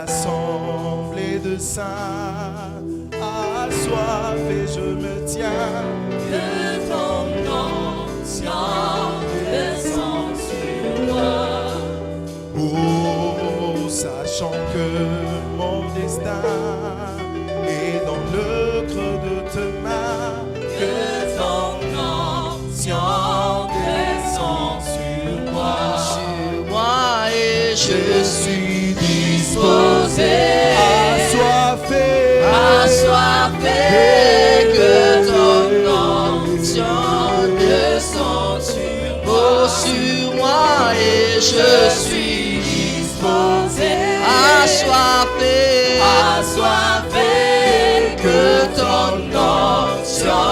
assemblée de saints, assoiffé je me tiens. Que ton onction descende sur moi. Oh, sachant que mon destin est dans le creux de tes mains. Que ton onction descend sur moi et je suis disposé, Assoiffé, que ton onction descend sur moi et je suis disposé, assoiffé, que ton onction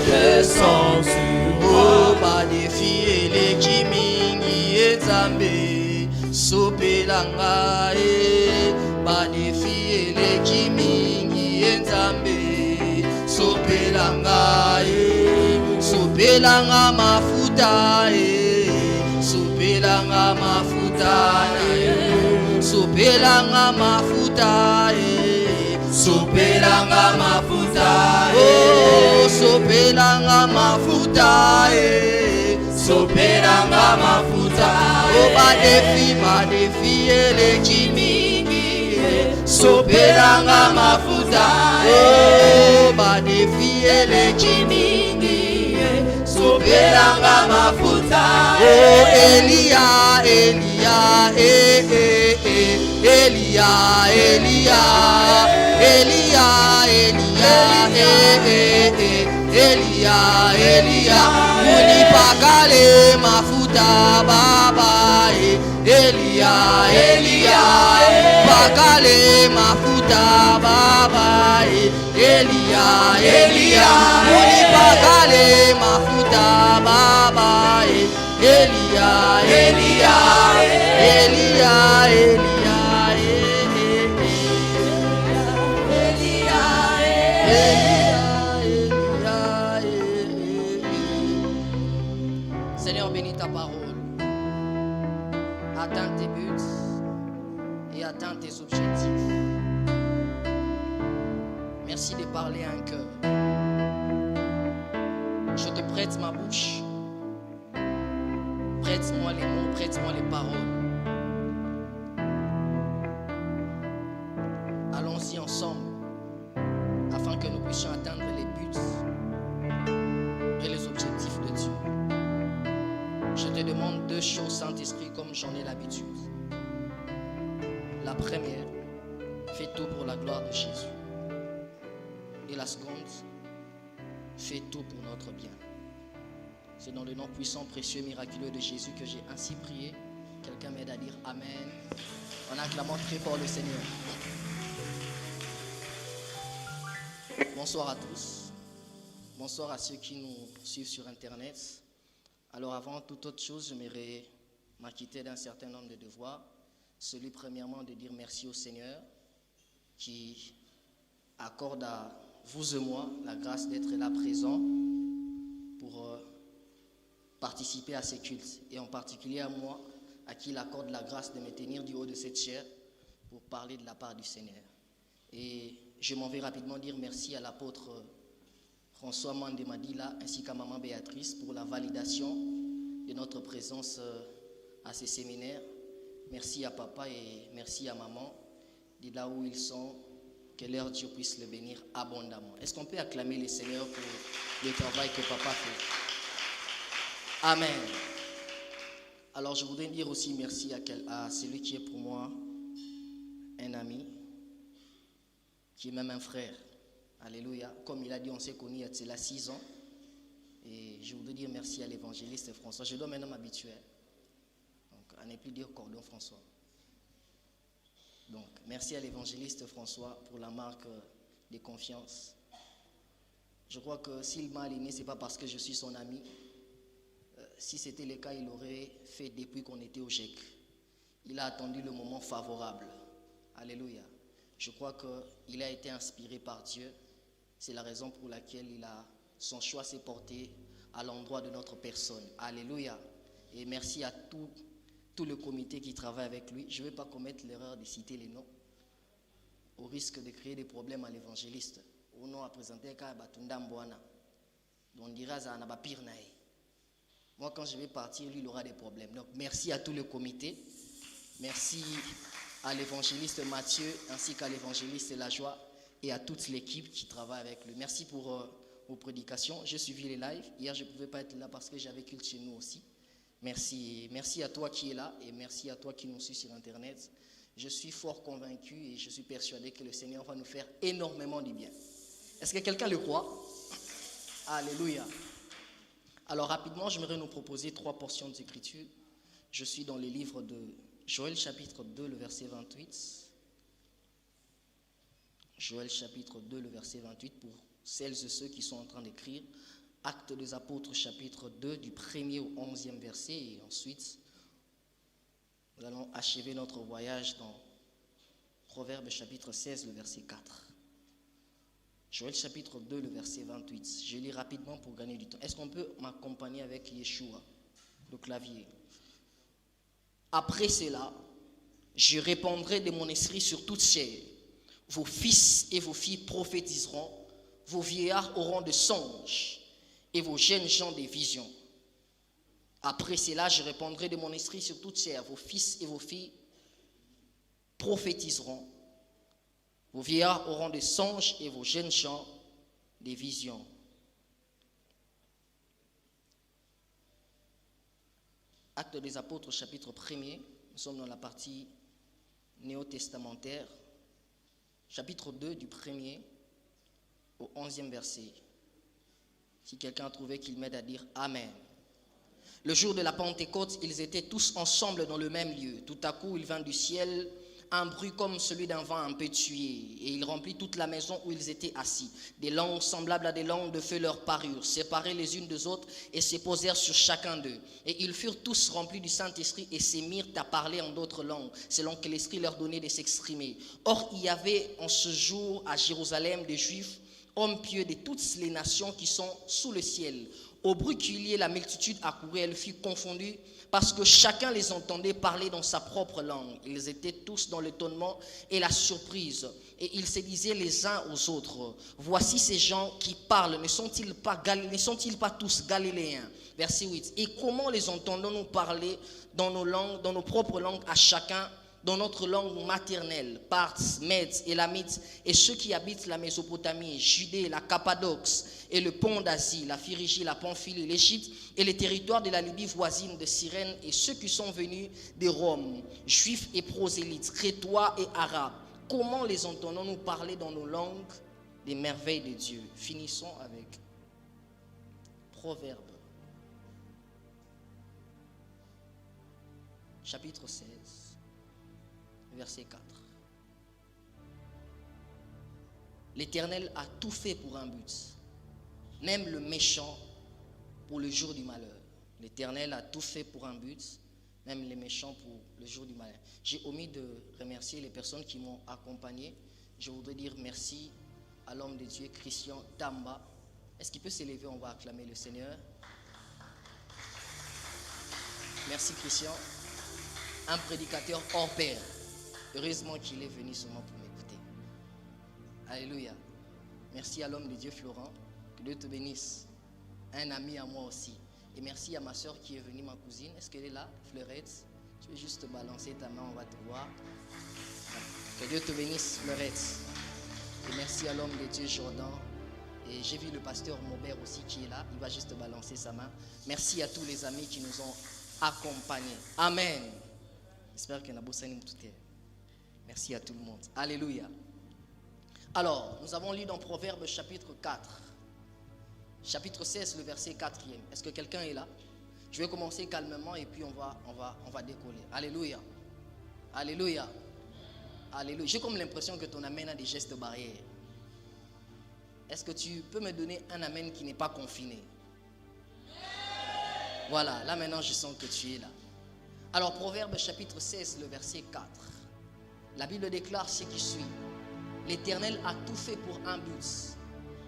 descend sur moi. Banifi eleki mingi ezambe sopelanga e. Banifi eleki mingi ezambe sopelanga e. Sopelanga mafuta e. Sopelanga mafuta e. Sopelanga mafuta e. Sopelanga mafuta e. Sopelanga mafuta e. Sopelanga mafuta e. Badefi eleki mingi e. Sopelanga mafuta e. Badefi eleki mingi e. Sopelanga mafuta e. Elia unipakale mafuta baba Elia pakale mafuta baba Elia unipakale mafuta baba Elia Seigneur, bénis ta parole, atteins tes buts et atteins tes objectifs. Merci de parler à un cœur. Je te prête ma bouche. Prête-moi les mots, prête-moi les paroles. Allons-y ensemble afin que nous puissions atteindre les buts et les objectifs de Dieu. Je te demande deux choses, Saint-Esprit, comme j'en ai l'habitude. La première, fais tout pour la gloire de Jésus. Et la seconde, fais tout pour notre bien. C'est dans le nom puissant, précieux, miraculeux de Jésus que j'ai ainsi prié. Quelqu'un m'aide à dire Amen. En acclamant très fort le Seigneur. Bonsoir à tous. Bonsoir à ceux qui nous suivent sur Internet. Alors avant toute autre chose, j'aimerais m'acquitter d'un certain nombre de devoirs. Celui premièrement de dire merci au Seigneur qui accorde à vous et moi la grâce d'être là présent pour participer à ces cultes. Et en particulier à moi, à qui il accorde la grâce de me tenir du haut de cette chaire pour parler de la part du Seigneur. Et je m'en vais rapidement dire merci à l'apôtre François Mandemadila ainsi qu'à maman Béatrice pour la validation de notre présence à ces séminaires. Merci à papa et merci à maman de là où ils sont, que leur Dieu puisse le bénir abondamment. Est-ce qu'on peut acclamer le Seigneur pour le travail que papa fait? Amen. Alors je voudrais dire aussi merci à celui qui est pour moi un ami, qui est même un frère. Alléluia. Comme il a dit, on s'est connus il y a 6 ans. Et je voudrais dire merci à l'évangéliste François. Je dois maintenant m'habituer. Donc, à ne plus dire cordon François. Donc, merci à l'évangéliste François pour la marque de confiance. Je crois que s'il m'a aligné, ce n'est pas parce que je suis son ami. Si c'était le cas, il aurait fait depuis qu'on était au GEC. Il a attendu le moment favorable. Alléluia. Je crois qu'il a été inspiré par Dieu. C'est la raison pour laquelle son choix s'est porté à l'endroit de notre personne. Alléluia. Et merci à tout le comité qui travaille avec lui. Je ne vais pas commettre l'erreur de citer les noms. au risque de créer des problèmes à l'évangéliste. On a présenté Batundamboana. On dira ça n'a pas pire naï. Moi, quand je vais partir, lui, il aura des problèmes. Donc, merci à tout le comité. Merci à l'évangéliste Mathieu, ainsi qu'à l'évangéliste Lajoie et à toute l'équipe qui travaille avec lui. Merci pour vos prédications. J'ai suivi les lives. Hier, je ne pouvais pas être là parce que j'avais culte chez nous aussi. Merci. Merci à toi qui es là et merci à toi qui nous suit sur Internet. Je suis fort convaincu et je suis persuadé que le Seigneur va nous faire énormément du bien. Est-ce que quelqu'un le croit? Alléluia. Alors rapidement, j'aimerais nous proposer 3 portions d'écriture. Je suis dans le livre de Joël chapitre 2, le verset 28. Joël chapitre 2, le verset 28, pour celles et ceux qui sont en train d'écrire. Actes des Apôtres chapitre 2, du 1er au 11e verset. Et ensuite, nous allons achever notre voyage dans Proverbes chapitre 16, le verset 4. Joël chapitre 2, le verset 28. Je lis rapidement pour gagner du temps. Est-ce qu'on peut m'accompagner avec Yeshua, le clavier? Après cela, je répandrai de mon esprit sur toute chair. Vos fils et vos filles prophétiseront, vos vieillards auront des songes et vos jeunes gens des visions. Après cela, je répandrai de mon esprit sur toute chair. Vos fils et vos filles prophétiseront. Vos vieillards auront des songes et vos jeunes gens des visions. Actes des Apôtres, chapitre 1er. Nous sommes dans la partie néo-testamentaire. Chapitre 2, du 1er au 11e verset. Si quelqu'un a trouvé, qu'il m'aide à dire Amen. Le jour de la Pentecôte, ils étaient tous ensemble dans le même lieu. Tout à coup, il vint du ciel un bruit comme celui d'un vent impétueux, et il remplit toute la maison où ils étaient assis. Des langues semblables à des langues de feu leur parurent, séparées les unes des autres, et se posèrent sur chacun d'eux. Et ils furent tous remplis du Saint-Esprit et se mirent à parler en d'autres langues, selon que l'Esprit leur donnait de s'exprimer. Or, il y avait en ce jour à Jérusalem des Juifs, hommes pieux de toutes les nations qui sont sous le ciel. Au bruit qu'il y ait, la multitude accourait, elle fut confondue, parce que chacun les entendait parler dans sa propre langue. Ils étaient tous dans l'étonnement et la surprise. Et ils se disaient les uns aux autres, voici ces gens qui parlent, ne sont-ils pas tous galiléens? Verset 8. Et comment les entendons-nous parler dans nos langues, dans nos propres langues, à chacun, dans notre langue maternelle? Parthes, Mèdes, Élamites et ceux qui habitent la Mésopotamie, Judée, la Cappadoce et le pont d'Asie, la Phrygie, la Pamphylie, l'Égypte et les territoires de la Libye voisine de Cyrène et ceux qui sont venus de Rome, juifs et prosélytes, crétois et arabes. Comment les entendons-nous parler dans nos langues des merveilles de Dieu? Finissons avec Proverbes, chapitre 16. Verset 4. L'Éternel a tout fait pour un but, même le méchant pour le jour du malheur. L'Éternel a tout fait pour un but, même les méchants pour le jour du malheur. J'ai omis de remercier les personnes qui m'ont accompagné. Je voudrais dire merci à l'homme de Dieu, Christian Tamba. Est-ce qu'il peut s'élever? On va acclamer le Seigneur. Merci Christian, un prédicateur hors pair. Heureusement qu'il est venu seulement pour m'écouter. Alléluia. Merci à l'homme de Dieu Florent. Que Dieu te bénisse. Un ami à moi aussi. Et merci à ma soeur qui est venue, ma cousine. Est-ce qu'elle est là, Fleurette? Tu veux juste balancer ta main, on va te voir. Que Dieu te bénisse, Fleurette. Et merci à l'homme de Dieu Jordan. Et j'ai vu le pasteur Maubert aussi qui est là. Il va juste balancer sa main. Merci à tous les amis qui nous ont accompagnés. Amen. J'espère que Nabosani tout est. Merci à tout le monde. Alléluia. Alors, nous avons lu dans Proverbes chapitre 4. Chapitre 16, le verset 4e. Est-ce que quelqu'un est là? Je vais commencer calmement et puis on va décoller. Alléluia. Alléluia. Alléluia. J'ai comme l'impression que ton amen a des gestes barrières. Est-ce que tu peux me donner un amen qui n'est pas confiné? Voilà, là maintenant je sens que tu es là. Alors, Proverbes chapitre 16, le verset 4. La Bible déclare ce qui suit. L'Éternel a tout fait pour un but,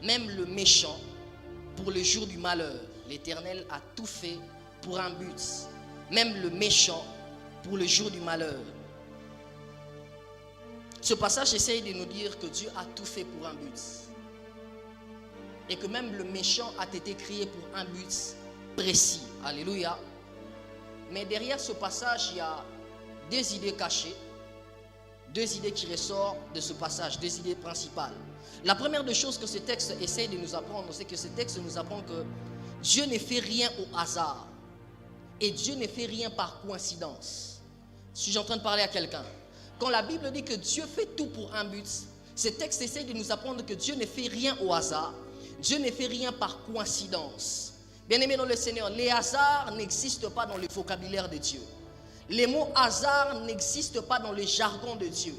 même le méchant pour le jour du malheur. L'Éternel a tout fait pour un but, même le méchant pour le jour du malheur. Ce passage essaye de nous dire que Dieu a tout fait pour un but. Et que même le méchant a été créé pour un but précis. Alléluia. Mais derrière ce passage, il y a deux idées cachées. Deux idées qui ressortent de ce passage, deux idées principales. La première des choses que ce texte essaye de nous apprendre, c'est que ce texte nous apprend que Dieu ne fait rien au hasard. Et Dieu ne fait rien par coïncidence. Suis-je en train de parler à quelqu'un? Quand la Bible dit que Dieu fait tout pour un but, ce texte essaye de nous apprendre que Dieu ne fait rien au hasard. Dieu ne fait rien par coïncidence. Bien-aimés dans le Seigneur, les hasards n'existent pas dans le vocabulaire de Dieu. Les mots hasard n'existent pas dans le jargon de Dieu.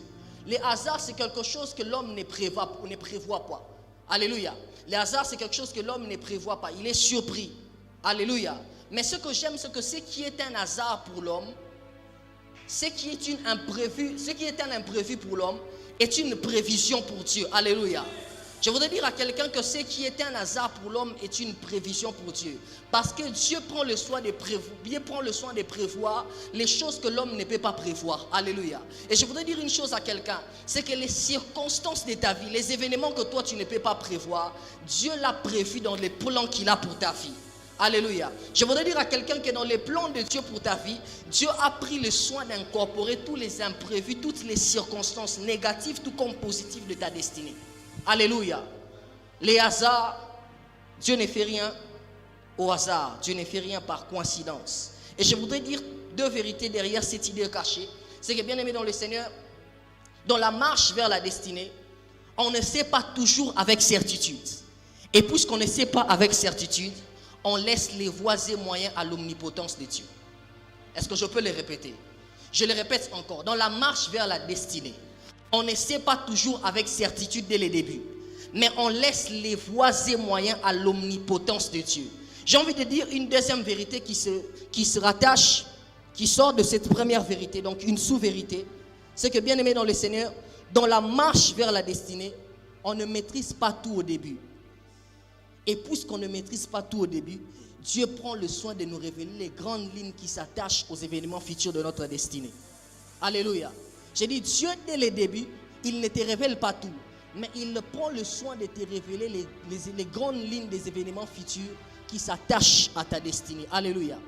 Les hasards, c'est quelque chose que l'homme ne prévoit pas. Alléluia. Les hasards, c'est quelque chose que l'homme ne prévoit pas. Il est surpris. Alléluia. Mais ce que j'aime, c'est que ce qui est un hasard pour l'homme, ce qui est un imprévu pour l'homme, est une prévision pour Dieu. Alléluia. Je voudrais dire à quelqu'un que ce qui est un hasard pour l'homme est une prévision pour Dieu. Parce que Dieu prend le soin de prévoir les choses que l'homme ne peut pas prévoir. Alléluia. Et je voudrais dire une chose à quelqu'un, c'est que les circonstances de ta vie, les événements que toi tu ne peux pas prévoir, Dieu l'a prévu dans les plans qu'il a pour ta vie. Alléluia. Je voudrais dire à quelqu'un que dans les plans de Dieu pour ta vie, Dieu a pris le soin d'incorporer tous les imprévus, toutes les circonstances négatives, tout comme positives de ta destinée. Alléluia. Les hasards, Dieu ne fait rien au hasard. Dieu ne fait rien par coïncidence. Et je voudrais dire deux vérités derrière cette idée cachée. C'est que, bien aimé dans le Seigneur, dans la marche vers la destinée, on ne sait pas toujours avec certitude. Et puisqu'on ne sait pas avec certitude, on laisse les voies et moyens à l'omnipotence de Dieu. Est-ce que je peux le répéter? Je le répète encore. Dans la marche vers la destinée, on ne sait pas toujours avec certitude dès le début, mais on laisse les voies et moyens à l'omnipotence de Dieu. J'ai envie de dire une deuxième vérité qui se rattache, qui sort de cette première vérité, donc une sous-vérité. C'est que, bien aimé dans le Seigneur, dans la marche vers la destinée, on ne maîtrise pas tout au début. Et puisqu'on ne maîtrise pas tout au début, Dieu prend le soin de nous révéler les grandes lignes qui s'attachent aux événements futurs de notre destinée. Alléluia. J'ai dit, Dieu, dès le début, il ne te révèle pas tout, mais il prend le soin de te révéler les grandes lignes des événements futurs qui s'attachent à ta destinée. Alléluia.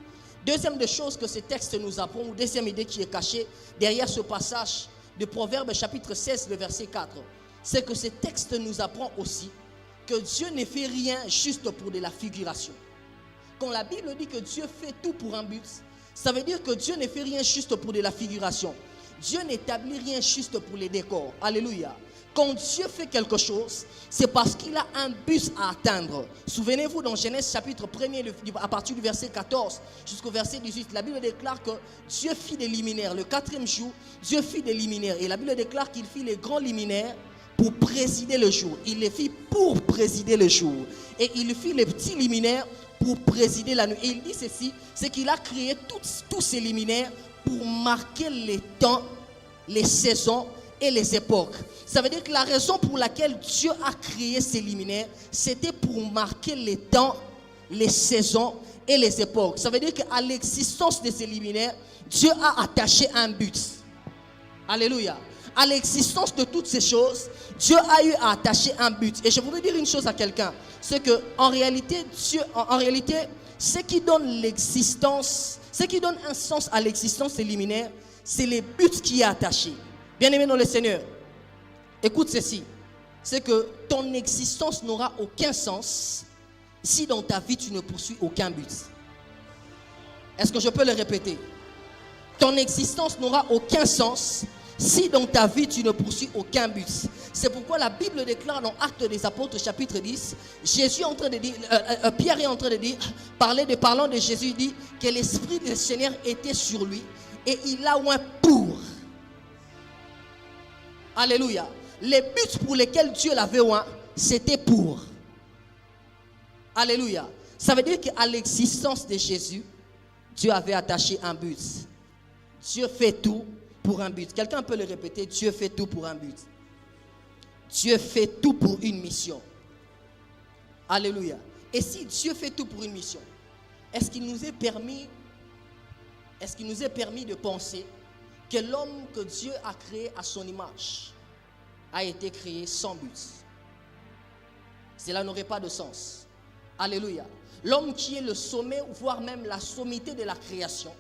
Deuxième des choses que ce texte nous apprend, ou deuxième idée qui est cachée derrière ce passage de Proverbes chapitre 16, le verset 4, c'est que ce texte nous apprend aussi que Dieu ne fait rien juste pour de la figuration. Quand la Bible dit que Dieu fait tout pour un but, ça veut dire que Dieu ne fait rien juste pour de la figuration. Dieu n'établit rien juste pour les décors. Alléluia. Quand Dieu fait quelque chose, c'est parce qu'il a un but à atteindre. Souvenez-vous, dans Genèse chapitre 1er, à partir du verset 14 jusqu'au verset 18, la Bible déclare que Dieu fit des liminaires. Le 4e jour, Dieu fit des liminaires. Et la Bible déclare qu'il fit les grands liminaires pour présider le jour. Il les fit pour présider le jour. Et il fit les petits liminaires pour présider la nuit. Et il dit ceci, c'est qu'il a créé tous ces liminaires pour marquer les temps, les saisons et les époques. Ça veut dire que la raison pour laquelle Dieu a créé ces liminaires, c'était pour marquer les temps, les saisons et les époques. Ça veut dire qu'à l'existence de ces liminaires, Dieu a attaché un but. Alléluia. À l'existence de toutes ces choses, Dieu a eu à attacher un but. Et je voudrais dire une chose à quelqu'un, c'est que en réalité, ce qui donne l'existence, ce qui donne un sens à l'existence des liminaires, c'est le but qui est attaché. Bien-aimé dans le Seigneur, écoute ceci, c'est que ton existence n'aura aucun sens si dans ta vie tu ne poursuis aucun but. Est-ce que je peux le répéter? Ton existence n'aura aucun sens si dans ta vie tu ne poursuis aucun but. C'est pourquoi la Bible déclare dans Actes des Apôtres chapitre 10, Jésus est en train de dire, Pierre est en train de dire, parlant de Jésus, il dit que l'Esprit du Seigneur était sur lui et il a oint pour. Alléluia. Les buts pour lesquels Dieu l'avait oint, c'était pour. Alléluia. Ça veut dire qu'à l'existence de Jésus, Dieu avait attaché un but. Dieu fait tout pour un but. Quelqu'un peut le répéter, Dieu fait tout pour un but. Dieu fait tout pour une mission. Alléluia. Et si Dieu fait tout pour une mission, est-ce qu'il nous est permis de penser que l'homme que Dieu a créé à son image, a été créé sans but. Cela n'aurait pas de sens. Alléluia. L'homme qui est le sommet, voire même la sommité de la création,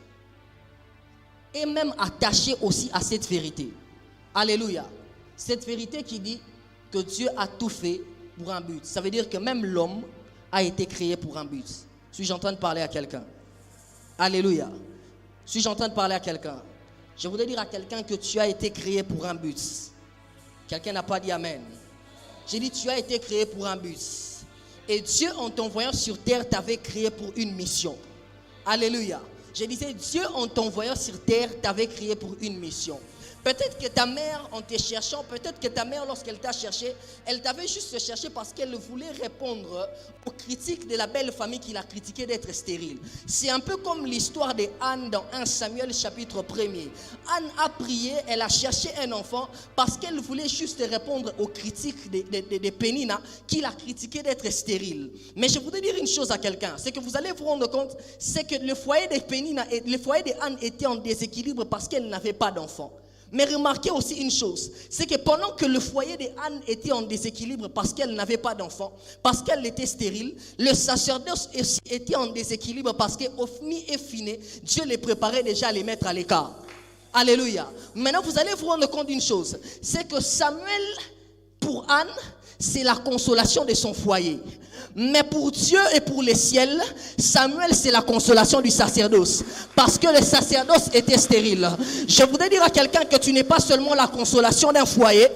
est même attaché aussi à cette vérité. Alléluia. Cette vérité qui dit que Dieu a tout fait pour un but. Ça veut dire que même l'homme a été créé pour un but. Suis-je en train de parler à quelqu'un? Alléluia. Suis-je en train de parler à quelqu'un? Je voudrais dire à quelqu'un que tu as été créé pour un but. Quelqu'un n'a pas dit amen. J'ai dit tu as été créé pour un but. Et Dieu en t'envoyant sur terre t'avait créé pour une mission. Alléluia. Je disais Dieu en t'envoyant sur terre t'avait créé pour une mission. Peut-être que ta mère, en te cherchant, peut-être que ta mère, lorsqu'elle t'a cherché, elle t'avait juste cherché parce qu'elle voulait répondre aux critiques de la belle famille qui l'a critiqué d'être stérile. C'est un peu comme l'histoire de Anne dans 1 Samuel chapitre 1er. Anne a prié, elle a cherché un enfant parce qu'elle voulait juste répondre aux critiques de Pénina qui l'a critiqué d'être stérile. Mais je voudrais dire une chose à quelqu'un, c'est que vous allez vous rendre compte, c'est que le foyer de Pénina et le foyer de Anne était en déséquilibre parce qu'elle n'avait pas d'enfant. Mais remarquez aussi une chose, c'est que pendant que le foyer de Anne était en déséquilibre parce qu'elle n'avait pas d'enfant, parce qu'elle était stérile, le sacerdoce était en déséquilibre parce qu'Ophni et Phiné, Dieu les préparait déjà à les mettre à l'écart. Alléluia. Maintenant, vous allez vous rendre compte d'une chose, c'est que Samuel, pour Anne, c'est la consolation de son foyer. Mais pour Dieu et pour les ciels, Samuel c'est la consolation du sacerdoce. Parce que le sacerdoce était stérile. Je voudrais dire à quelqu'un que tu n'es pas seulement la consolation d'un foyer.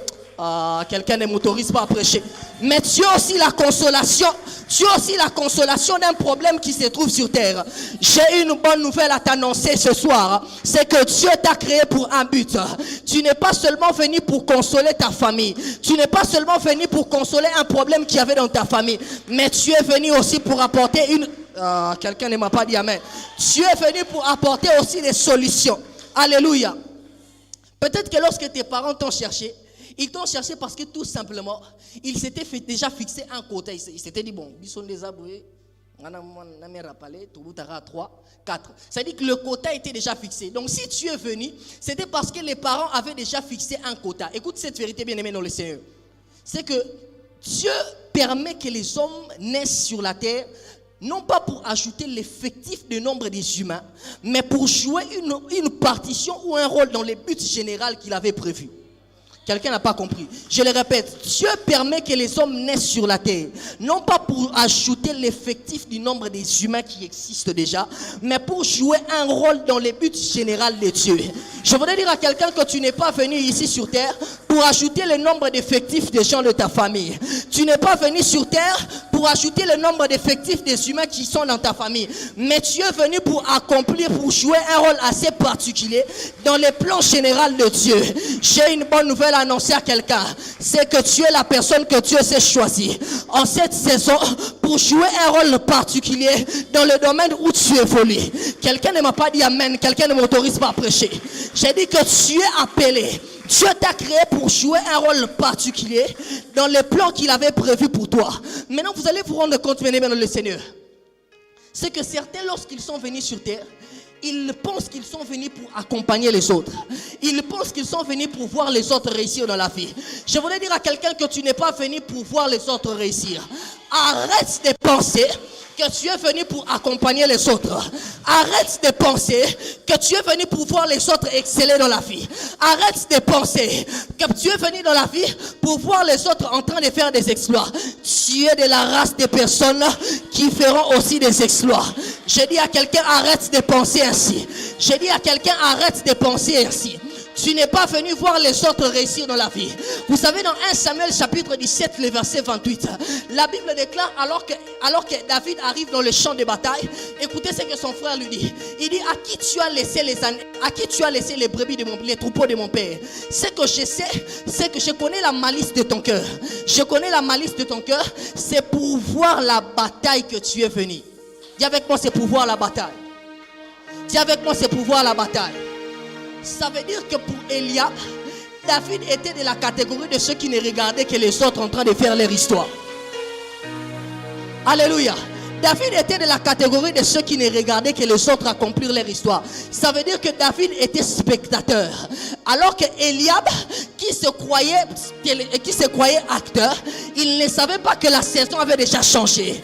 Quelqu'un ne m'autorise pas à prêcher. Mais tu as aussi la consolation. Tu as aussi la consolation d'un problème qui se trouve sur terre. J'ai une bonne nouvelle à t'annoncer ce soir. C'est que Dieu t'a créé pour un but. Tu n'es pas seulement venu pour consoler ta famille. Tu n'es pas seulement venu pour consoler un problème qu'il y avait dans ta famille. Mais tu es venu aussi pour apporter une... quelqu'un ne m'a pas dit amen. Tu es venu pour apporter aussi des solutions. Alléluia. Peut-être que lorsque tes parents t'ont cherché, ils t'ont cherché parce que tout simplement, ils s'étaient déjà fixé un quota. Ils s'étaient dit, bon, ils sont des aboués, on a rappelé, tout à 3, 4. C'est-à-dire que le quota était déjà fixé. Donc si tu es venu, c'était parce que les parents avaient déjà fixé un quota. Écoute cette vérité bien aimée dans le Seigneur. C'est que Dieu permet que les hommes naissent sur la terre, non pas pour ajouter l'effectif du nombre des humains, mais pour jouer une partition ou un rôle dans les buts généraux qu'il avait prévus. Quelqu'un n'a pas compris. Je le répète, Dieu permet que les hommes naissent sur la terre, non pas pour ajouter l'effectif du nombre des humains qui existent déjà, mais pour jouer un rôle dans les buts généraux de Dieu. Je voudrais dire à quelqu'un que tu n'es pas venu ici sur terre pour ajouter le nombre d'effectifs des gens de ta famille. Tu n'es pas venu sur terre pour ajouter le nombre d'effectifs des humains qui sont dans ta famille, mais tu es venu pour accomplir, pour jouer un rôle assez particulier dans les plans généraux de Dieu. J'ai une bonne nouvelle à annoncer à quelqu'un, c'est que tu es la personne que Dieu s'est choisie en cette saison pour jouer un rôle particulier dans le domaine où tu évolues. Quelqu'un ne m'a pas dit amen, quelqu'un ne m'autorise pas à prêcher. J'ai dit que tu es appelé. Dieu t'a créé pour jouer un rôle particulier dans les plans qu'il avait prévus pour toi. Maintenant, vous allez vous rendre compte, bien-aimés dans le Seigneur, c'est que certains, lorsqu'ils sont venus sur terre, ils pensent qu'ils sont venus pour accompagner les autres. Ils pensent qu'ils sont venus pour voir les autres réussir dans la vie. Je voulais dire à quelqu'un que tu n'es pas venu pour voir les autres réussir. Arrête de penser que tu es venu pour accompagner les autres. Arrête de penser que tu es venu pour voir les autres exceller dans la vie. Arrête de penser que tu es venu dans la vie pour voir les autres en train de faire des exploits. Tu es de la race des personnes qui feront aussi des exploits. J'ai dit à quelqu'un, arrête de penser ainsi. J'ai dit à quelqu'un, arrête de penser ainsi. Tu n'es pas venu voir les autres réussir dans la vie. Vous savez, dans 1 Samuel chapitre 17, le verset 28, la Bible déclare, alors que David arrive dans le champ de bataille, écoutez ce que son frère lui dit. Il dit, à qui tu as laissé les brebis de les troupeaux de mon père? Ce que je sais, c'est que je connais la malice de ton cœur. Je connais la malice de ton cœur, c'est pour voir la bataille que tu es venu. Dis avec moi, c'est pour voir la bataille. Dis avec moi, c'est pour voir la bataille. Ça veut dire que pour Eliab, David était de la catégorie de ceux qui ne regardaient que les autres en train de faire leur histoire. Alléluia. David était de la catégorie de ceux qui ne regardaient que les autres accomplir leur histoire. Ça veut dire que David était spectateur. Alors que Eliab, qui se croyait acteur, il ne savait pas que la saison avait déjà changé.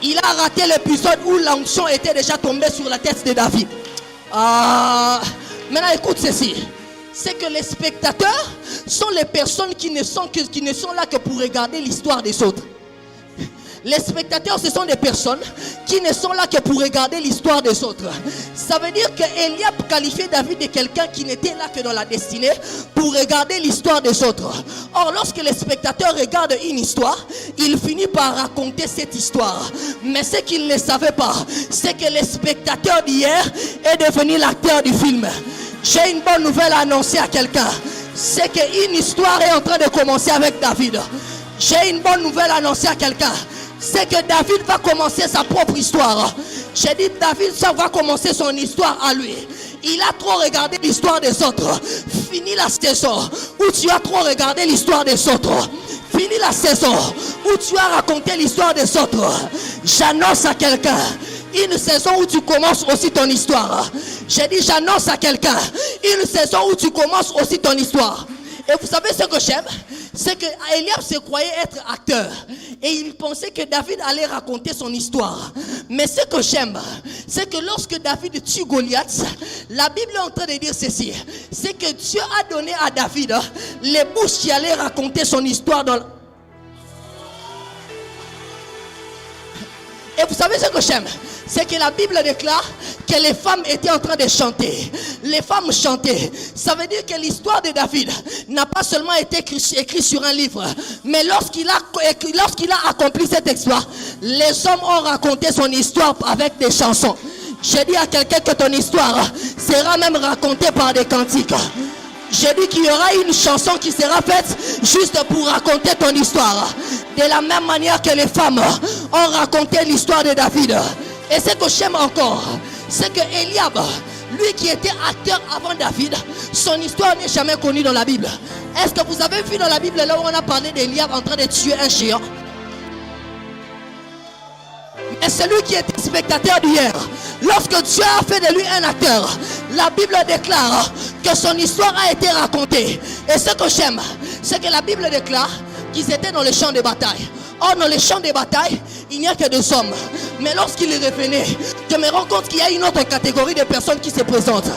Il a raté l'épisode où l'onction était déjà tombée sur la tête de David. Maintenant écoute ceci. C'est que les spectateurs sont les personnes qui ne sont là que pour regarder l'histoire des autres. Les spectateurs, ce sont des personnes qui ne sont là que pour regarder l'histoire des autres. Ça veut dire que Eliab qualifiait David de quelqu'un qui n'était là que dans la destinée pour regarder l'histoire des autres. Or, lorsque les spectateurs regardent une histoire, il finit par raconter cette histoire. Mais ce qu'ils ne savaient pas, c'est que le spectateur d'hier est devenu l'acteur du film. J'ai une bonne nouvelle à annoncer à quelqu'un. C'est qu'une histoire est en train de commencer avec David. J'ai une bonne nouvelle à annoncer à quelqu'un. C'est que David va commencer sa propre histoire. J'ai dit David, ça va commencer son histoire à lui. Il a trop regardé l'histoire des autres. Fini la saison où tu as trop regardé l'histoire des autres. Fini la saison où tu as raconté l'histoire des autres. J'annonce à quelqu'un une saison où tu commences aussi ton histoire. J'ai dit j'annonce à quelqu'un une saison où tu commences aussi ton histoire. Et vous savez ce que j'aime? C'est que Eliab se croyait être acteur. Et il pensait que David allait raconter son histoire. Mais ce que j'aime, c'est que lorsque David tue Goliath, la Bible est en train de dire ceci. C'est que Dieu a donné à David les bouches qui allaient raconter son histoire dans... Et vous savez ce que j'aime? C'est que la Bible déclare que les femmes étaient en train de chanter. Les femmes chantaient. Ça veut dire que l'histoire de David n'a pas seulement été écrite sur un livre, mais lorsqu'il a accompli cet exploit, les hommes ont raconté son histoire avec des chansons. J'ai dit à quelqu'un que ton histoire sera même racontée par des cantiques. J'ai dit qu'il y aura une chanson qui sera faite juste pour raconter ton histoire. De la même manière que les femmes ont raconté l'histoire de David. Et ce que j'aime encore, c'est que Eliab, lui qui était acteur avant David, son histoire n'est jamais connue dans la Bible. Est-ce que vous avez vu dans la Bible là où on a parlé d'Eliab en train de tuer un géant? Et celui qui était spectateur d'hier, lorsque Dieu a fait de lui un acteur, la Bible déclare que son histoire a été racontée. Et ce que j'aime, c'est que la Bible déclare qu'ils étaient dans le champ de bataille. Or, dans les champs de bataille, il n'y a que 2 hommes. Mais lorsqu'il revenait, je me rends compte qu'il y a une autre catégorie de personnes qui se présentent.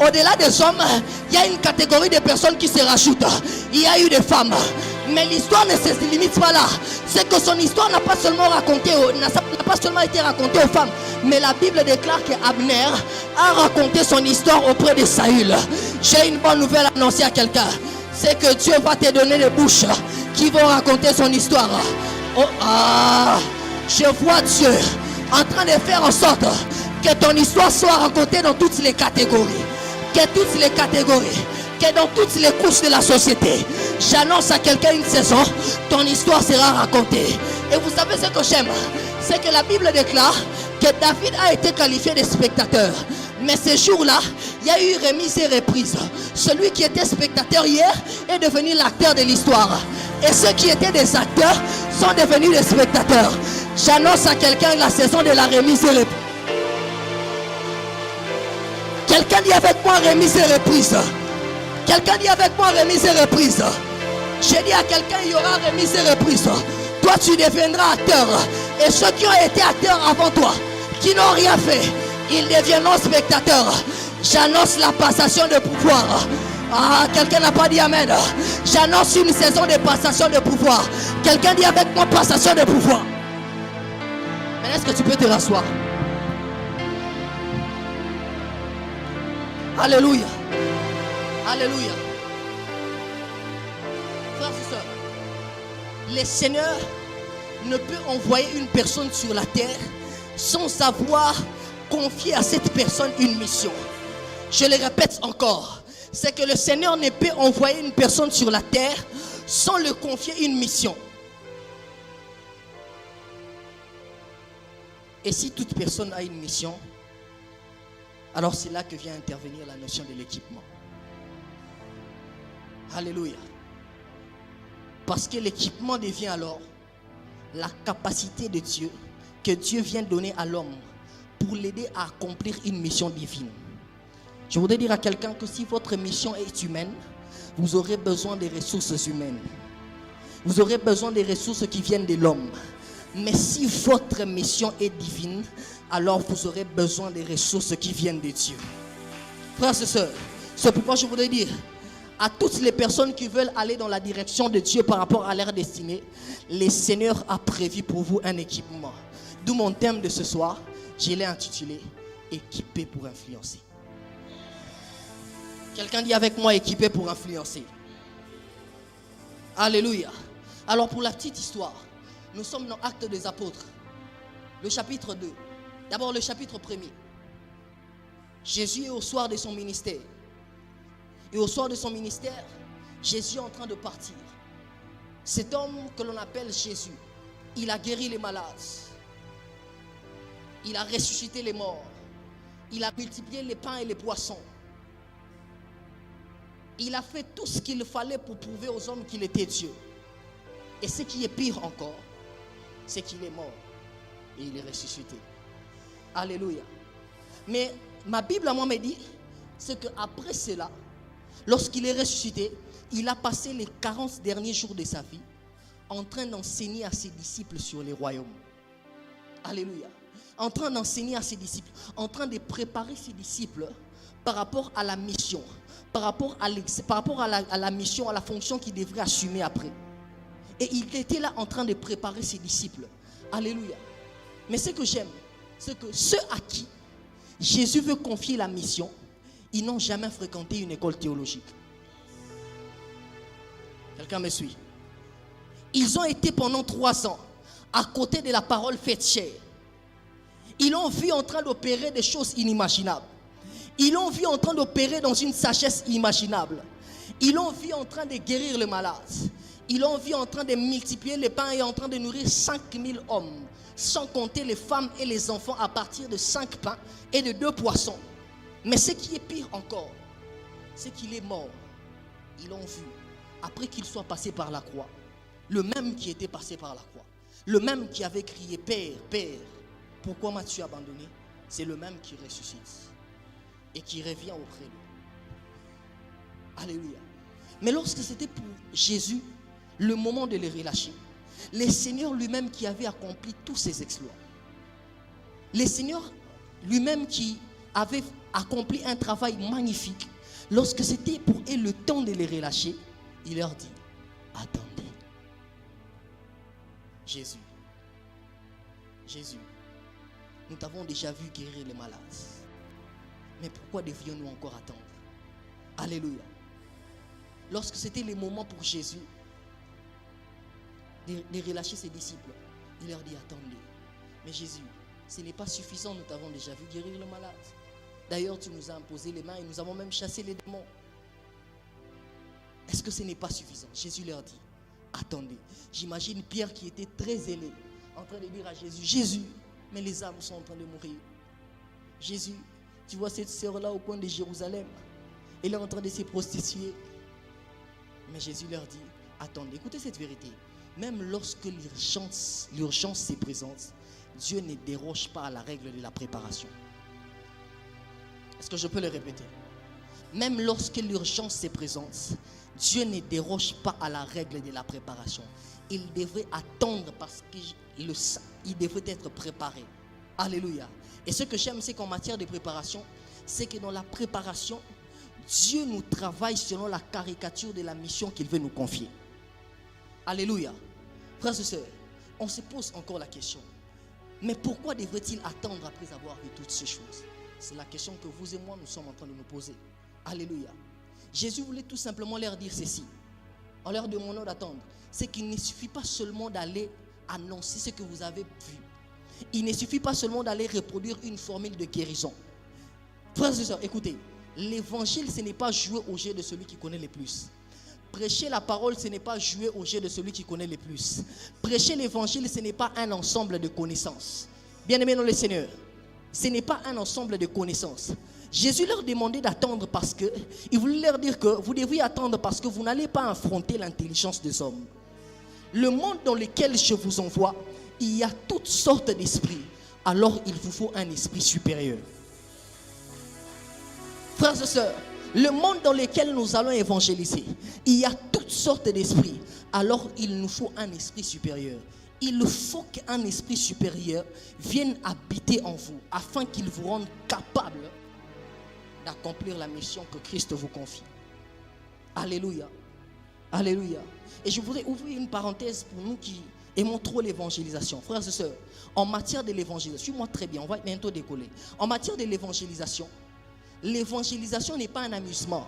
Au-delà des hommes, il y a une catégorie de personnes qui se rajoutent. Il y a eu des femmes. Mais l'histoire ne se limite pas là. C'est que son histoire n'a pas seulement été racontée aux femmes. Mais la Bible déclare qu'Abner a raconté son histoire auprès de Saül. J'ai une bonne nouvelle à annoncer à quelqu'un. C'est que Dieu va te donner des bouches qui vont raconter son histoire. Je vois Dieu en train de faire en sorte que ton histoire soit racontée dans toutes les catégories. Que dans toutes les couches de la société. J'annonce à quelqu'un une saison, ton histoire sera racontée. Et vous savez ce que j'aime? C'est que la Bible déclare que David a été qualifié de spectateur. Mais ce jour-là, il y a eu remise et reprise. Celui qui était spectateur hier est devenu l'acteur de l'histoire. Et ceux qui étaient des acteurs sont devenus des spectateurs. J'annonce à quelqu'un la saison de la remise et reprise. Quelqu'un dit avec moi remise et reprise. Quelqu'un dit avec moi remise et reprise. J'ai dit à quelqu'un il y aura remise et reprise. Toi tu deviendras acteur. Et ceux qui ont été acteurs avant toi, qui n'ont rien fait, ils deviendront spectateurs. J'annonce la passation de pouvoir. Quelqu'un n'a pas dit amen. J'annonce une saison de passation de pouvoir. Quelqu'un dit avec moi passation de pouvoir. Mais est-ce que tu peux te rasseoir? Alléluia. Alléluia. Frères et sœurs, le Seigneur ne peut envoyer une personne sur la terre sans avoir confié à cette personne une mission. Je le répète encore, c'est que le Seigneur ne peut envoyer une personne sur la terre sans lui confier une mission. Et si toute personne a une mission, alors c'est là que vient intervenir la notion de l'équipement. Alléluia. Parce que l'équipement devient alors la capacité de Dieu que Dieu vient donner à l'homme pour l'aider à accomplir une mission divine. Je voudrais dire à quelqu'un que si votre mission est humaine, vous aurez besoin des ressources humaines. Vous aurez besoin des ressources qui viennent de l'homme. Mais si votre mission est divine, alors vous aurez besoin des ressources qui viennent de Dieu. Frères et sœurs, c'est pourquoi je voudrais dire à toutes les personnes qui veulent aller dans la direction de Dieu par rapport à leur destinée, le Seigneur a prévu pour vous un équipement. D'où mon thème de ce soir, je l'ai intitulé « Équipé pour influencer ». Quelqu'un dit avec moi « Équipé pour influencer ». Alléluia. Alors pour la petite histoire, nous sommes dans Actes des Apôtres, le chapitre 2. D'abord le chapitre 1er. Jésus est au soir de son ministère. Et au soir de son ministère, Jésus est en train de partir. Cet homme que l'on appelle Jésus, il a guéri les malades. Il a ressuscité les morts. Il a multiplié les pains et les poissons. Il a fait tout ce qu'il fallait pour prouver aux hommes qu'il était Dieu. Et ce qui est pire encore, c'est qu'il est mort et il est ressuscité. Alléluia. Mais ma Bible à moi me dit, c'est qu'après cela, lorsqu'il est ressuscité, il a passé les 40 derniers jours de sa vie en train d'enseigner à ses disciples sur les royaumes. Alléluia. En train d'enseigner à ses disciples, en train de préparer ses disciples par rapport à la mission, par rapport à la mission, à la fonction qu'il devrait assumer après. Et il était là en train de préparer ses disciples. Alléluia. Mais ce que j'aime, c'est que ceux à qui Jésus veut confier la mission, ils n'ont jamais fréquenté une école théologique. Quelqu'un me suit? Ils ont été pendant 3 ans à côté de la parole faite chair. Ils l'ont vu en train d'opérer des choses inimaginables. Ils l'ont vu en train d'opérer dans une sagesse inimaginable. Ils l'ont vu en train de guérir les malades. Ils l'ont vu en train de multiplier les pains et en train de nourrir 5000 hommes, sans compter les femmes et les enfants à partir de 5 pains et de 2 poissons. Mais ce qui est pire encore, c'est qu'il est mort. Ils l'ont vu après qu'il soit passé par la croix. Le même qui était passé par la croix. Le même qui avait crié « Père, Père, pourquoi m'as-tu abandonné ?» C'est le même qui ressuscite et qui revient auprès d'eux. Alléluia. Mais lorsque c'était pour Jésus, le moment de les relâcher, le Seigneur lui-même qui avait accompli tous ses exploits, le Seigneur lui-même qui avait accompli un travail magnifique, lorsque c'était pour eux le temps de les relâcher, il leur dit, attendez. Jésus, nous t'avons déjà vu guérir les malades. Mais pourquoi devions-nous encore attendre? Alléluia. Lorsque c'était le moment pour Jésus de relâcher ses disciples, il leur dit, attendez. Mais Jésus, ce n'est pas suffisant, nous t'avons déjà vu guérir les malades. D'ailleurs, tu nous as imposé les mains et nous avons même chassé les démons. Est-ce que ce n'est pas suffisant? Jésus leur dit, attendez. J'imagine Pierre qui était très zélé, en train de dire à Jésus, Jésus, mais les âmes sont en train de mourir. Jésus, tu vois cette sœur-là au coin de Jérusalem, elle est en train de se prostituer. Mais Jésus leur dit, attendez, écoutez cette vérité. Même lorsque l'urgence se présente, Dieu ne déroge pas à la règle de la préparation. Est-ce que je peux le répéter? Même lorsque l'urgence se présente, Dieu ne déroge pas à la règle de la préparation. Il devrait attendre parce qu'il devrait être préparé. Alléluia. Et ce que j'aime, c'est qu'en matière de préparation, c'est que dans la préparation, Dieu nous travaille selon la caricature de la mission qu'il veut nous confier. Alléluia. Frères et sœurs, on se pose encore la question. Mais pourquoi devrait-il attendre après avoir vu toutes ces choses? C'est la question que vous et moi nous sommes en train de nous poser. Alléluia. Jésus voulait tout simplement leur dire ceci. En leur demandant d'attendre. C'est qu'il ne suffit pas seulement d'aller annoncer ce que vous avez vu. Il ne suffit pas seulement d'aller reproduire une formule de guérison. Frères et sœurs, écoutez. L'évangile, ce n'est pas jouer au jeu de celui qui connaît le plus. Prêcher la parole, ce n'est pas jouer au jeu de celui qui connaît le plus. Prêcher l'évangile, ce n'est pas un ensemble de connaissances. Bien-aimés dans le Seigneur, ce n'est pas un ensemble de connaissances. Jésus leur demandait d'attendre parce que, il voulait leur dire que vous devriez attendre parce que vous n'allez pas affronter l'intelligence des hommes. Le monde dans lequel je vous envoie, il y a toutes sortes d'esprits, alors il vous faut un esprit supérieur. Frères et sœurs, le monde dans lequel nous allons évangéliser, il y a toutes sortes d'esprits, alors il nous faut un esprit supérieur. Il faut qu'un esprit supérieur vienne habiter en vous, afin qu'il vous rende capable d'accomplir la mission que Christ vous confie. Alléluia. Alléluia. Et je voudrais ouvrir une parenthèse pour nous qui aimons trop l'évangélisation. Frères et sœurs, en matière de l'évangélisation, suis-moi très bien, on va bientôt décoller. En matière de l'évangélisation n'est pas un amusement,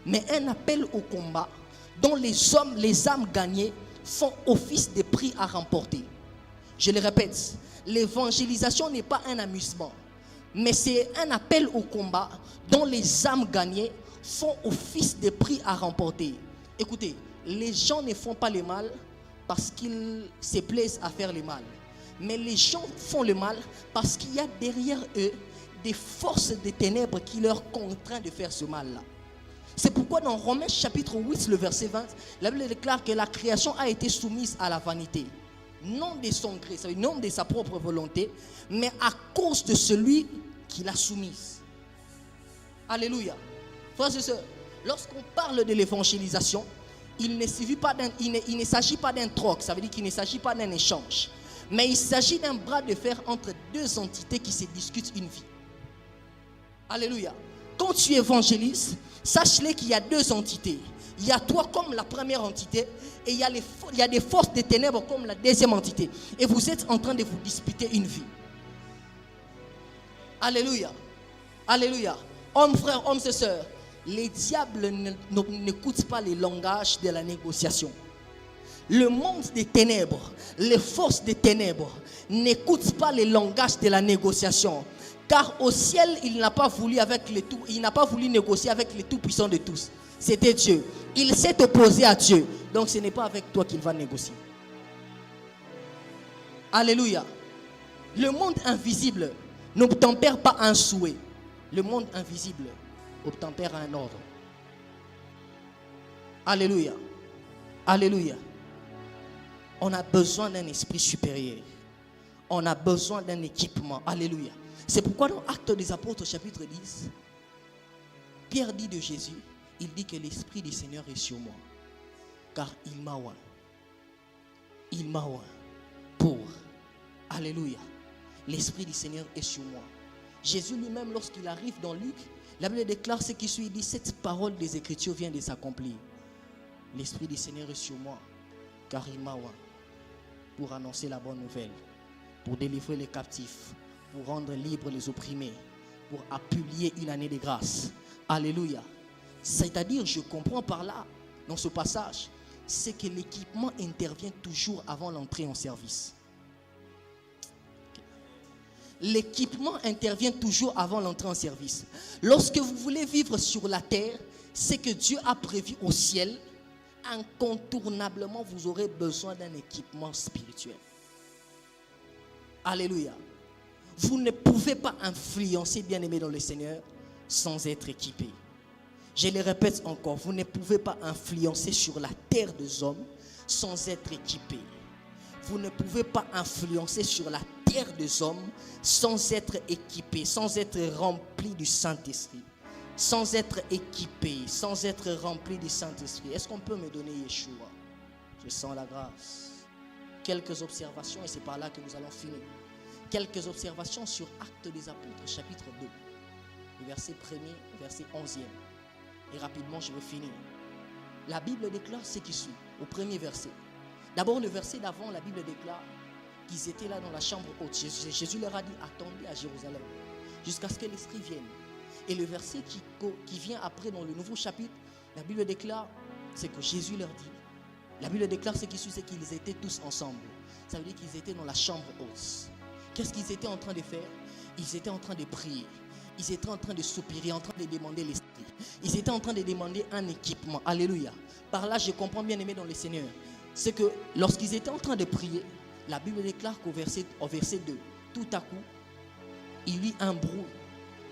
mais un appel au combat dont les hommes, les âmes gagnées font office de prix à remporter. Je le répète, l'évangélisation n'est pas un amusement, mais c'est un appel au combat dont les âmes gagnées font office de prix à remporter. Écoutez, les gens ne font pas le mal parce qu'ils se plaisent à faire le mal, mais les gens font le mal parce qu'il y a derrière eux des forces des ténèbres qui leur contraignent de faire ce mal-là. C'est pourquoi dans Romains chapitre 8, le verset 20, la Bible déclare que la création a été soumise à la vanité. Non de son gré, non de sa propre volonté, mais à cause de celui qui l'a soumise. Alléluia. Frères et sœurs, lorsqu'on parle de l'évangélisation, il ne s'agit pas d'un troc, ça veut dire qu'il ne s'agit pas d'un échange. Mais il s'agit d'un bras de fer entre deux entités qui se discutent une vie. Alléluia. Quand tu évangélises, sache-le qu'il y a deux entités. Il y a toi comme la première entité et il y a des forces des ténèbres comme la deuxième entité. Et vous êtes en train de vous disputer une vie. Alléluia. Alléluia. Hommes, frères, hommes et sœurs, les diables n'écoutent pas les langages de la négociation. Le monde des ténèbres, les forces des ténèbres n'écoutent pas les langages de la négociation. Car au ciel, il n'a pas voulu négocier avec les tout-puissants de tous. C'était Dieu. Il s'est opposé à Dieu. Donc ce n'est pas avec toi qu'il va négocier. Alléluia. Le monde invisible n'obtempère pas un souhait. Le monde invisible obtempère un ordre. Alléluia. Alléluia. On a besoin d'un esprit supérieur. On a besoin d'un équipement. Alléluia. C'est pourquoi dans Actes des Apôtres chapitre 10, Pierre dit de Jésus, il dit que l'Esprit du Seigneur est sur moi. Car il m'a oint. Il m'a oint pour. Alléluia. L'Esprit du Seigneur est sur moi. Jésus lui-même, lorsqu'il arrive dans Luc, la Bible déclare ce qui suit. Il dit, cette parole des Écritures vient de s'accomplir. L'Esprit du Seigneur est sur moi. Car il m'a oint pour annoncer la bonne nouvelle, pour délivrer les captifs, pour rendre libres les opprimés, pour appuyer une année de grâce. Alléluia. C'est-à-dire, je comprends par là, dans ce passage, c'est que l'équipement intervient toujours avant l'entrée en service. L'équipement intervient toujours avant l'entrée en service. Lorsque vous voulez vivre sur la terre, c'est que Dieu a prévu au ciel, incontournablement, vous aurez besoin d'un équipement spirituel. Alléluia. Vous ne pouvez pas influencer, bien-aimés dans le Seigneur, sans être équipé. Je le répète encore, vous ne pouvez pas influencer sur la terre des hommes sans être équipé. Vous ne pouvez pas influencer sur la terre des hommes sans être équipé, sans être rempli du Saint-Esprit. Sans être équipé, sans être rempli du Saint-Esprit. Est-ce qu'on peut me donner Yeshua? Je sens la grâce. Quelques observations et c'est par là que nous allons finir. Quelques observations sur Actes des Apôtres, chapitre 2, le verset 1er, verset 11e. Et rapidement, je vais finir. La Bible déclare ce qui suit, au premier verset. D'abord, le verset d'avant, la Bible déclare qu'ils étaient là dans la chambre haute. Jésus leur a dit, attendez à Jérusalem, jusqu'à ce que l'Esprit vienne. Et le verset qui vient après dans le nouveau chapitre, la Bible déclare, c'est que Jésus leur dit, la Bible déclare ce qui suit, c'est qu'ils étaient tous ensemble. Ça veut dire qu'ils étaient dans la chambre haute. Qu'est-ce qu'ils étaient en train de faire? Ils étaient en train de prier. Ils étaient en train de soupirer, en train de demander l'Esprit. Ils étaient en train de demander un équipement. Alléluia. Par là, je comprends, bien aimé dans le Seigneur, c'est que lorsqu'ils étaient en train de prier, la Bible déclare qu'au verset 2, tout à coup, il y eut un bruit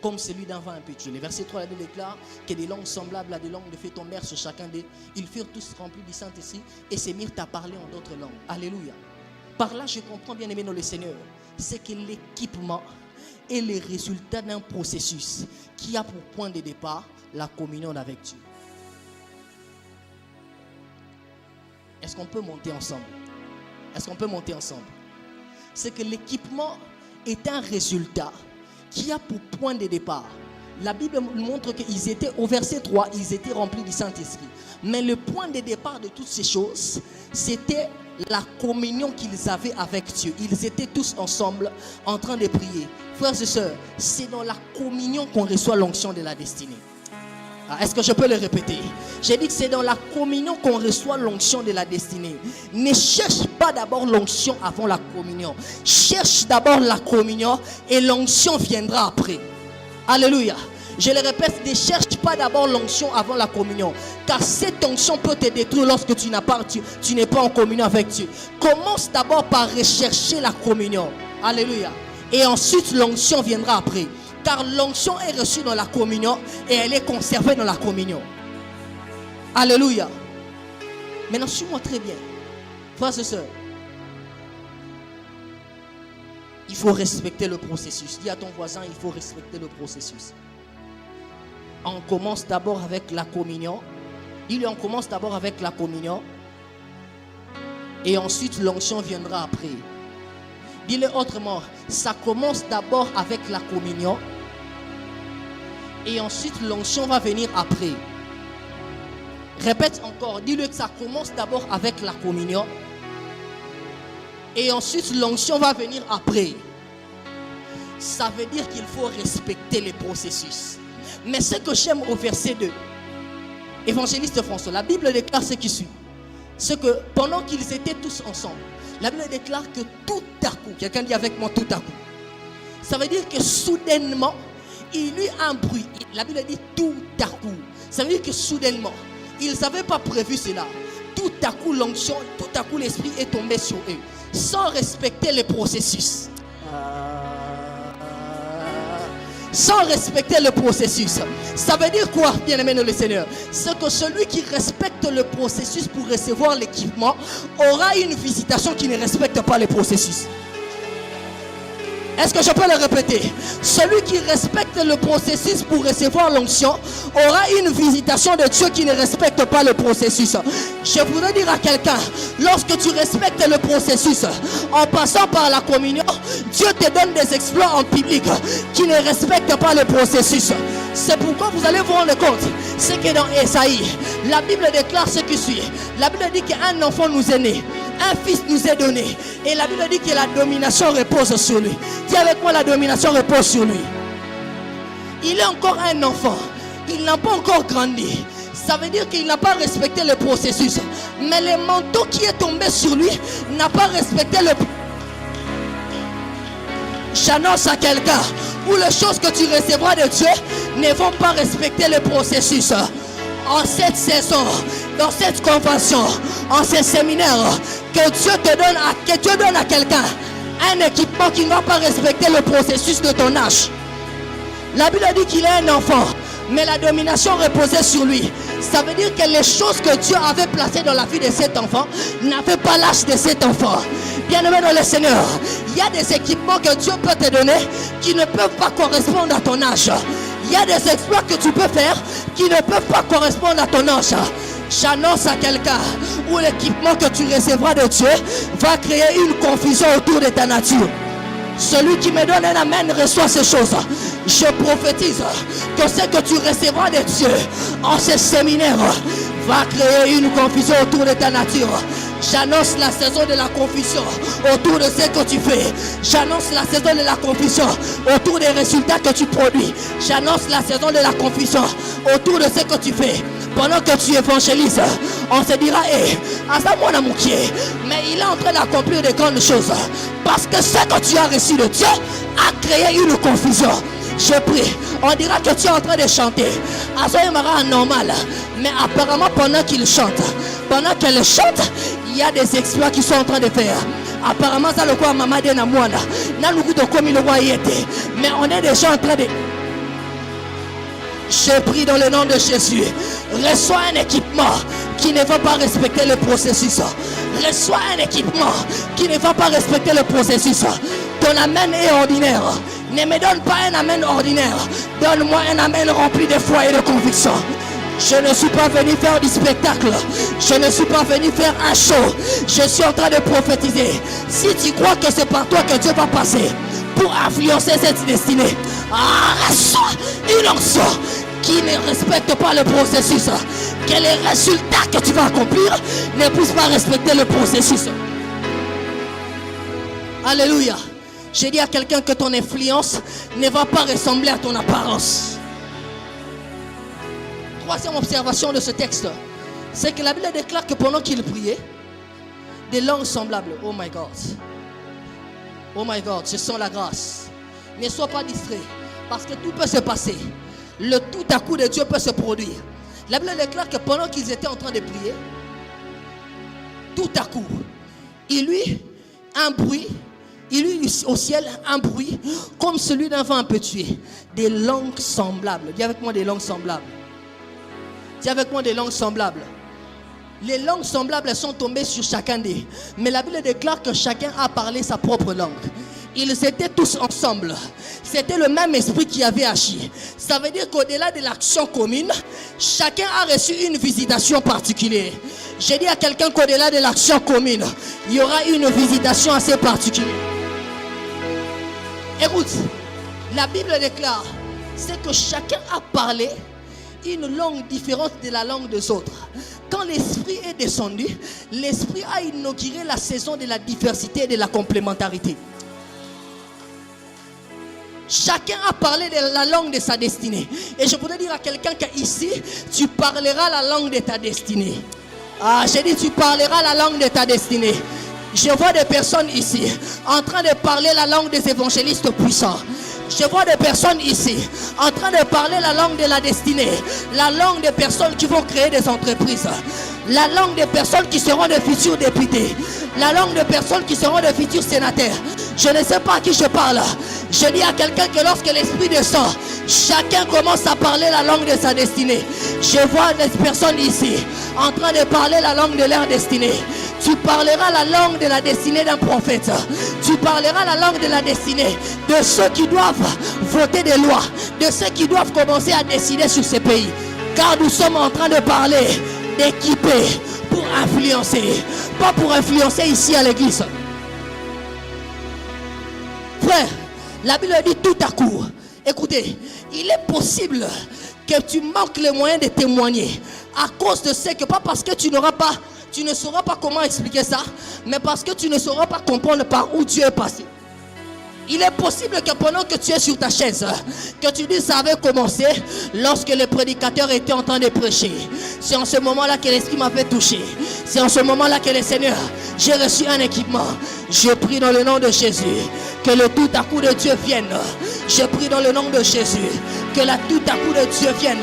comme celui d'un vent impétueux. Le verset 3, la Bible déclare que des langues semblables à des langues de feu tombèrent sur chacun d'eux. Ils furent tous remplis du Saint-Esprit et se mirent à parler en d'autres langues. Alléluia. Par là, je comprends, bien aimé dans le Seigneur, c'est que l'équipement est le résultat d'un processus qui a pour point de départ la communion avec Dieu. Est-ce qu'on peut monter ensemble? Est-ce qu'on peut monter ensemble? C'est que l'équipement est un résultat qui a pour point de départ. La Bible montre qu'ils étaient, au verset 3, ils étaient remplis du Saint-Esprit. Mais le point de départ de toutes ces choses, c'était la communion qu'ils avaient avec Dieu. Ils étaient tous ensemble en train de prier. Frères et sœurs, c'est dans la communion qu'on reçoit l'onction de la destinée. Est-ce que je peux le répéter? J'ai dit que c'est dans la communion qu'on reçoit l'onction de la destinée. Ne cherche pas d'abord l'onction avant la communion. Cherche d'abord la communion et l'onction viendra après. Alléluia. Je le répète, ne cherche pas d'abord l'onction avant la communion. Car cette onction peut te détruire lorsque tu n'es pas en communion avec Dieu. Commence d'abord par rechercher la communion. Alléluia. Et ensuite l'onction viendra après. Car l'onction est reçue dans la communion et elle est conservée dans la communion. Alléluia. Maintenant, suis-moi très bien. Frères et sœurs, il faut respecter le processus. Dis à ton voisin, il faut respecter le processus. On commence d'abord avec la communion. Dis-lui, on commence d'abord avec la communion. Et ensuite, l'onction viendra après. Dis-le autrement, ça commence d'abord avec la communion. Et ensuite, l'onction va venir après. Répète encore, dis-le que ça commence d'abord avec la communion. Et ensuite, l'onction va venir après. Ça veut dire qu'il faut respecter les processus. Mais ce que j'aime au verset 2, évangéliste François, la Bible déclare ce qui suit. C'est que pendant qu'ils étaient tous ensemble, la Bible déclare que tout à coup, quelqu'un dit avec moi tout à coup. Ça veut dire que soudainement, il y eut un bruit. La Bible dit tout à coup. Ça veut dire que soudainement, ils n'avaient pas prévu cela. Tout à coup, l'onction, tout à coup, l'esprit est tombé sur eux. Sans respecter les processus. Sans respecter le processus. Ça veut dire quoi, bien-aimé dans le Seigneur? C'est que celui qui respecte le processus pour recevoir l'équipement aura une visitation qui ne respecte pas le processus. Est-ce que je peux le répéter? Celui qui respecte le processus pour recevoir l'onction aura une visitation de Dieu qui ne respecte pas le processus. Je voudrais dire à quelqu'un, lorsque tu respectes le processus, en passant par la communion, Dieu te donne des exploits en public qui ne respectent pas le processus. C'est pourquoi vous allez vous rendre compte, c'est que dans Esaïe, la Bible déclare ce qui suit. La Bible dit qu'un enfant nous est né, un fils nous est donné. Et la Bible dit que la domination repose sur lui. Dis avec moi, la domination repose sur lui. Il est encore un enfant. Il n'a pas encore grandi. Ça veut dire qu'il n'a pas respecté le processus. Mais le manteau qui est tombé sur lui n'a pas respecté le... J'annonce à quelqu'un où les choses que tu recevras de Dieu ne vont pas respecter le processus. En cette saison, dans cette convention, en ce séminaire, que Dieu donne à quelqu'un un équipement qui ne va pas respecter le processus de ton âge. La Bible dit qu'il est un enfant, mais la domination reposait sur lui. Ça veut dire que les choses que Dieu avait placées dans la vie de cet enfant n'avaient pas l'âge de cet enfant. Bien-aimé dans le Seigneur, il y a des équipements que Dieu peut te donner qui ne peuvent pas correspondre à ton âge. Il y a des exploits que tu peux faire qui ne peuvent pas correspondre à ton âge. J'annonce à quelqu'un où l'équipement que tu recevras de Dieu va créer une confusion autour de ta nature. Celui qui me donne un amen reçoit ces choses. Je prophétise que ce que tu recevras de Dieu en ce séminaire va créer une confusion autour de ta nature. J'annonce la saison de la confusion autour de ce que tu fais. J'annonce la saison de la confusion autour des résultats que tu produis. J'annonce la saison de la confusion autour de ce que tu fais. Pendant que tu évangélises, on se dira, mais il est en train d'accomplir de grandes choses. Parce que ce que tu as reçu de Dieu a créé une confusion. Je prie, on dira que tu es en train de chanter. Azoïmara normal. Mais apparemment pendant qu'il chante, pendant qu'elle chante, il y a des exploits qui sont en train de faire. Apparemment ça le quoi maman de Namwana. Mais on est déjà en train de... Je prie dans le nom de Jésus. Reçois un équipement qui ne va pas respecter le processus. Reçois un équipement qui ne va pas respecter le processus. Ton amen est ordinaire. Ne me donne pas un amen ordinaire. Donne-moi un amen rempli de foi et de conviction. Je ne suis pas venu faire du spectacle. Je ne suis pas venu faire un show. Je suis en train de prophétiser. Si tu crois que c'est par toi que Dieu va passer pour influencer cette destinée, reçois une onction qui ne respecte pas le processus. Que les résultats que tu vas accomplir ne puissent pas respecter le processus. Alléluia. J'ai dit à quelqu'un que ton influence ne va pas ressembler à ton apparence. Troisième observation de ce texte, c'est que la Bible déclare que pendant qu'il priait, des langues semblables. Oh my God. Oh my God, je sens la grâce. Ne sois pas distrait, parce que tout peut se passer. Le tout à coup de Dieu peut se produire. La Bible déclare que pendant qu'ils étaient en train de prier, tout à coup, il eut un bruit. Il eut au ciel un bruit comme celui d'un vent impétueux. Des langues semblables. Dis avec moi des langues semblables. Dis avec moi des langues semblables. Les langues semblables sont tombées sur chacun d'eux. Mais la Bible déclare que chacun a parlé sa propre langue. Ils étaient tous ensemble. C'était le même esprit qui avait agi. Ça veut dire qu'au-delà de l'action commune, chacun a reçu une visitation particulière. J'ai dit à quelqu'un qu'au-delà de l'action commune, il y aura une visitation assez particulière. Écoute, la Bible déclare, c'est que chacun a parlé une langue différente de la langue des autres. Quand l'Esprit est descendu, l'Esprit a inauguré la saison de la diversité et de la complémentarité. Chacun a parlé de la langue de sa destinée. Et je voudrais dire à quelqu'un qu'ici, tu parleras la langue de ta destinée. J'ai dit, tu parleras la langue de ta destinée. Je vois des personnes ici en train de parler la langue des évangélistes puissants. Je vois des personnes ici en train de parler la langue de la destinée. La langue des personnes qui vont créer des entreprises. La langue des personnes qui seront des futurs députés. La langue des personnes qui seront des futurs sénateurs. Je ne sais pas à qui je parle. Je dis à quelqu'un que lorsque l'Esprit descend, chacun commence à parler la langue de sa destinée. Je vois des personnes ici en train de parler la langue de leur destinée. Tu parleras la langue de la destinée d'un prophète. Tu parleras la langue de la destinée de ceux qui doivent voter des lois, de ceux qui doivent commencer à décider sur ces pays. Car nous sommes en train de parler d'équiper pour influencer, pas pour influencer ici à l'église. Frère, la Bible dit tout à coup. Écoutez, il est possible que tu manques les moyens de témoigner à cause de ce que, pas parce que tu ne sauras pas comment expliquer ça, mais parce que tu ne sauras pas comprendre par où Dieu est passé. Il est possible que pendant que tu es sur ta chaise, que tu dis ça avait commencé lorsque le prédicateur était en train de prêcher. C'est en ce moment-là que l'Esprit m'avait touché. C'est en ce moment-là que le Seigneur, j'ai reçu un équipement. Je prie dans le nom de Jésus que le tout à coup de Dieu vienne. Je prie dans le nom de Jésus que la tout à coup de Dieu vienne,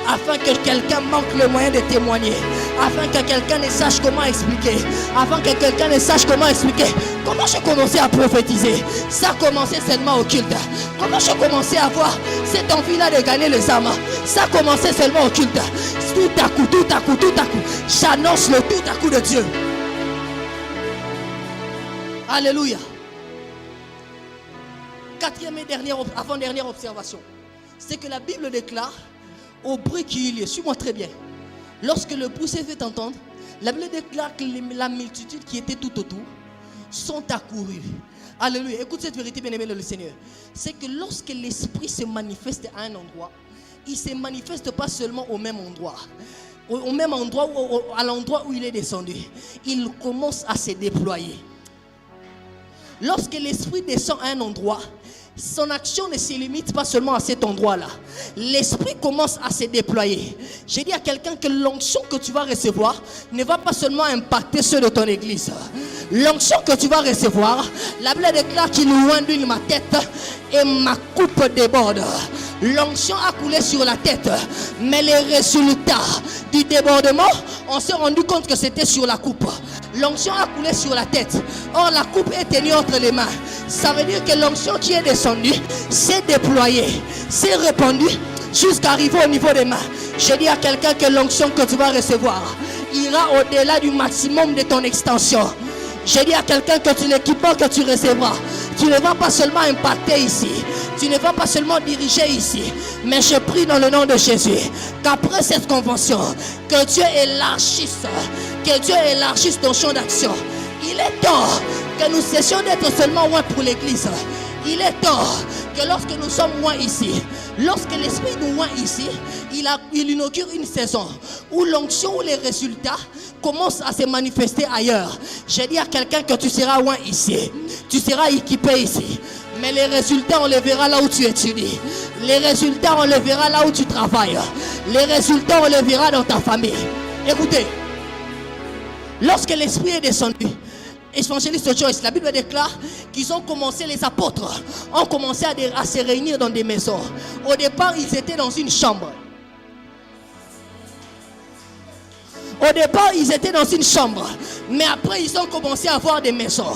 afin que quelqu'un manque le moyen de témoigner, afin que quelqu'un ne sache comment expliquer, afin que quelqu'un ne sache comment expliquer. Comment j'ai commencé à prophétiser? Ça a commencé seulement au culte. Comment j'ai commencé à avoir cette envie-là de gagner les âmes? Ça a commencé seulement au culte. Tout à coup, tout à coup, tout à coup, j'annonce le tout à coup de Dieu. Alléluia. Quatrième et avant-dernière observation, c'est que la Bible déclare au bruit qui y est, suis-moi très bien. Lorsque le bruit s'est fait entendre, la Bible déclare que la multitude qui était tout autour sont accourus. Alléluia. Écoute cette vérité, bien-aimé le Seigneur. C'est que lorsque l'Esprit se manifeste à un endroit, il ne se manifeste pas seulement au même endroit. Au même endroit, à l'endroit où il est descendu. Il commence à se déployer. Lorsque l'Esprit descend à un endroit, son action ne se limite pas seulement à cet endroit-là. L'Esprit commence à se déployer. J'ai dit à quelqu'un que l'onction que tu vas recevoir ne va pas seulement impacter ceux de ton église. L'onction que tu vas recevoir, la Bible déclare qu'il loin d'huile ma tête et ma coupe déborde. L'onction a coulé sur la tête, mais les résultats du débordement, on s'est rendu compte que c'était sur la coupe. L'onction a coulé sur la tête. Or la coupe est tenue entre les mains. Ça veut dire que l'onction qui est descendue s'est déployée, s'est répandue jusqu'à arriver au niveau des mains. Je dis à quelqu'un que l'onction que tu vas recevoir ira au-delà du maximum de ton extension. J'ai dit à quelqu'un que l'équipement que tu recevras, tu ne vas pas seulement impacter ici, tu ne vas pas seulement diriger ici, mais je prie dans le nom de Jésus qu'après cette convention, que Dieu élargisse ton champ d'action. Il est temps que nous cessions d'être seulement loin pour l'église. Il est temps que lorsque nous sommes loin ici, lorsque l'Esprit nous loin ici, il inaugure une saison où l'onction, où les résultats commencent à se manifester ailleurs. J'ai dit à quelqu'un que tu seras loin ici, tu seras équipé ici, mais les résultats on les verra là où tu étudies, les résultats on les verra là où tu travailles, les résultats on les verra dans ta famille. Écoutez, lorsque l'Esprit est descendu, évangéliste Joyce, la Bible déclare qu'ils ont commencé, les apôtres ont commencé à se réunir dans des maisons. Au départ, ils étaient dans une chambre. Au départ, ils étaient dans une chambre. Mais après, ils ont commencé à avoir des maisons.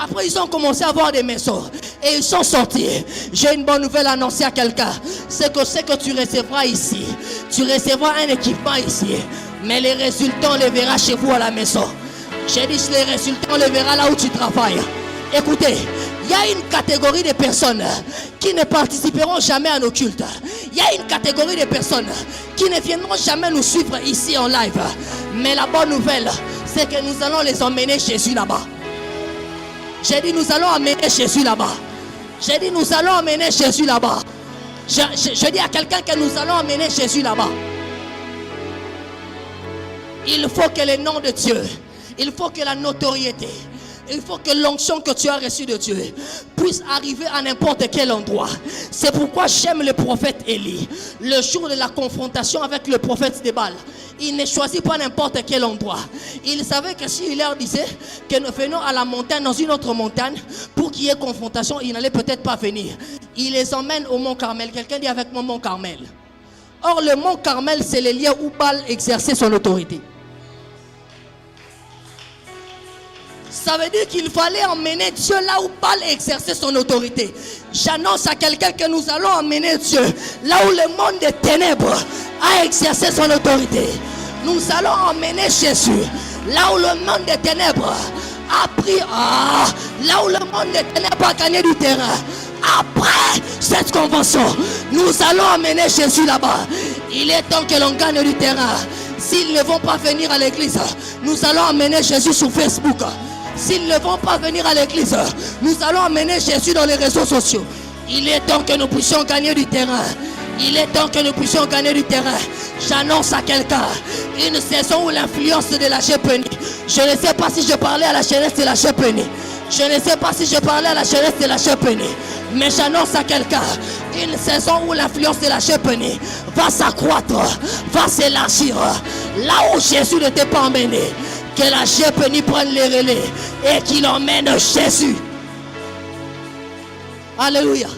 Après, ils ont commencé à avoir des maisons. Et ils sont sortis. J'ai une bonne nouvelle à annoncer à quelqu'un. C'est que tu recevras ici. Tu recevras un équipement ici. Mais les résultats, on les verra chez vous à la maison. J'ai dit les résultats, on les verra là où tu travailles. Écoutez, il y a une catégorie de personnes qui ne participeront jamais à nos cultes. Il y a une catégorie de personnes qui ne viendront jamais nous suivre ici en live. Mais la bonne nouvelle, c'est que nous allons les emmener Jésus là-bas. J'ai dit nous allons emmener Jésus là-bas. J'ai dit nous allons emmener Jésus là-bas. Je dis à quelqu'un que nous allons emmener Jésus là-bas. Il faut que le nom de Dieu, il faut que la notoriété, il faut que l'onction que tu as reçue de Dieu puisse arriver à n'importe quel endroit. C'est pourquoi j'aime le prophète Élie. Le jour de la confrontation avec le prophète de Baal, il ne choisit pas n'importe quel endroit. Il savait que s'il leur disait que nous venons à la montagne, dans une autre montagne, pour qu'il y ait confrontation, il n'allait peut-être pas venir. Il les emmène au mont Carmel. Quelqu'un dit avec moi mont Carmel. Or le mont Carmel, c'est le lieu où Baal exerçait son autorité. Ça veut dire qu'il fallait emmener Dieu là où Baal exerçait son autorité. J'annonce à quelqu'un que nous allons emmener Dieu là où le monde des ténèbres a exercé son autorité. Nous allons emmener Jésus là où le monde des ténèbres a pris, là où le monde des ténèbres a gagné du terrain. Après cette convention, nous allons emmener Jésus là-bas. Il est temps que l'on gagne du terrain. S'ils ne vont pas venir à l'église, nous allons emmener Jésus sur Facebook. S'ils ne vont pas venir à l'église, nous allons emmener Jésus dans les réseaux sociaux. Il est temps que nous puissions gagner du terrain. Il est temps que nous puissions gagner du terrain. J'annonce à quelqu'un une saison où l'influence de la GPN. Je ne sais pas si je parlais à la jeunesse de la GPN. Je ne sais pas si je parlais à la jeunesse de la GPN. Mais j'annonce à quelqu'un une saison où l'influence de la GPN va s'accroître, va s'élargir. Là où Jésus ne t'est pas emmené, que la GPN prenne les relais et qu'il emmène Jésus. Alléluia.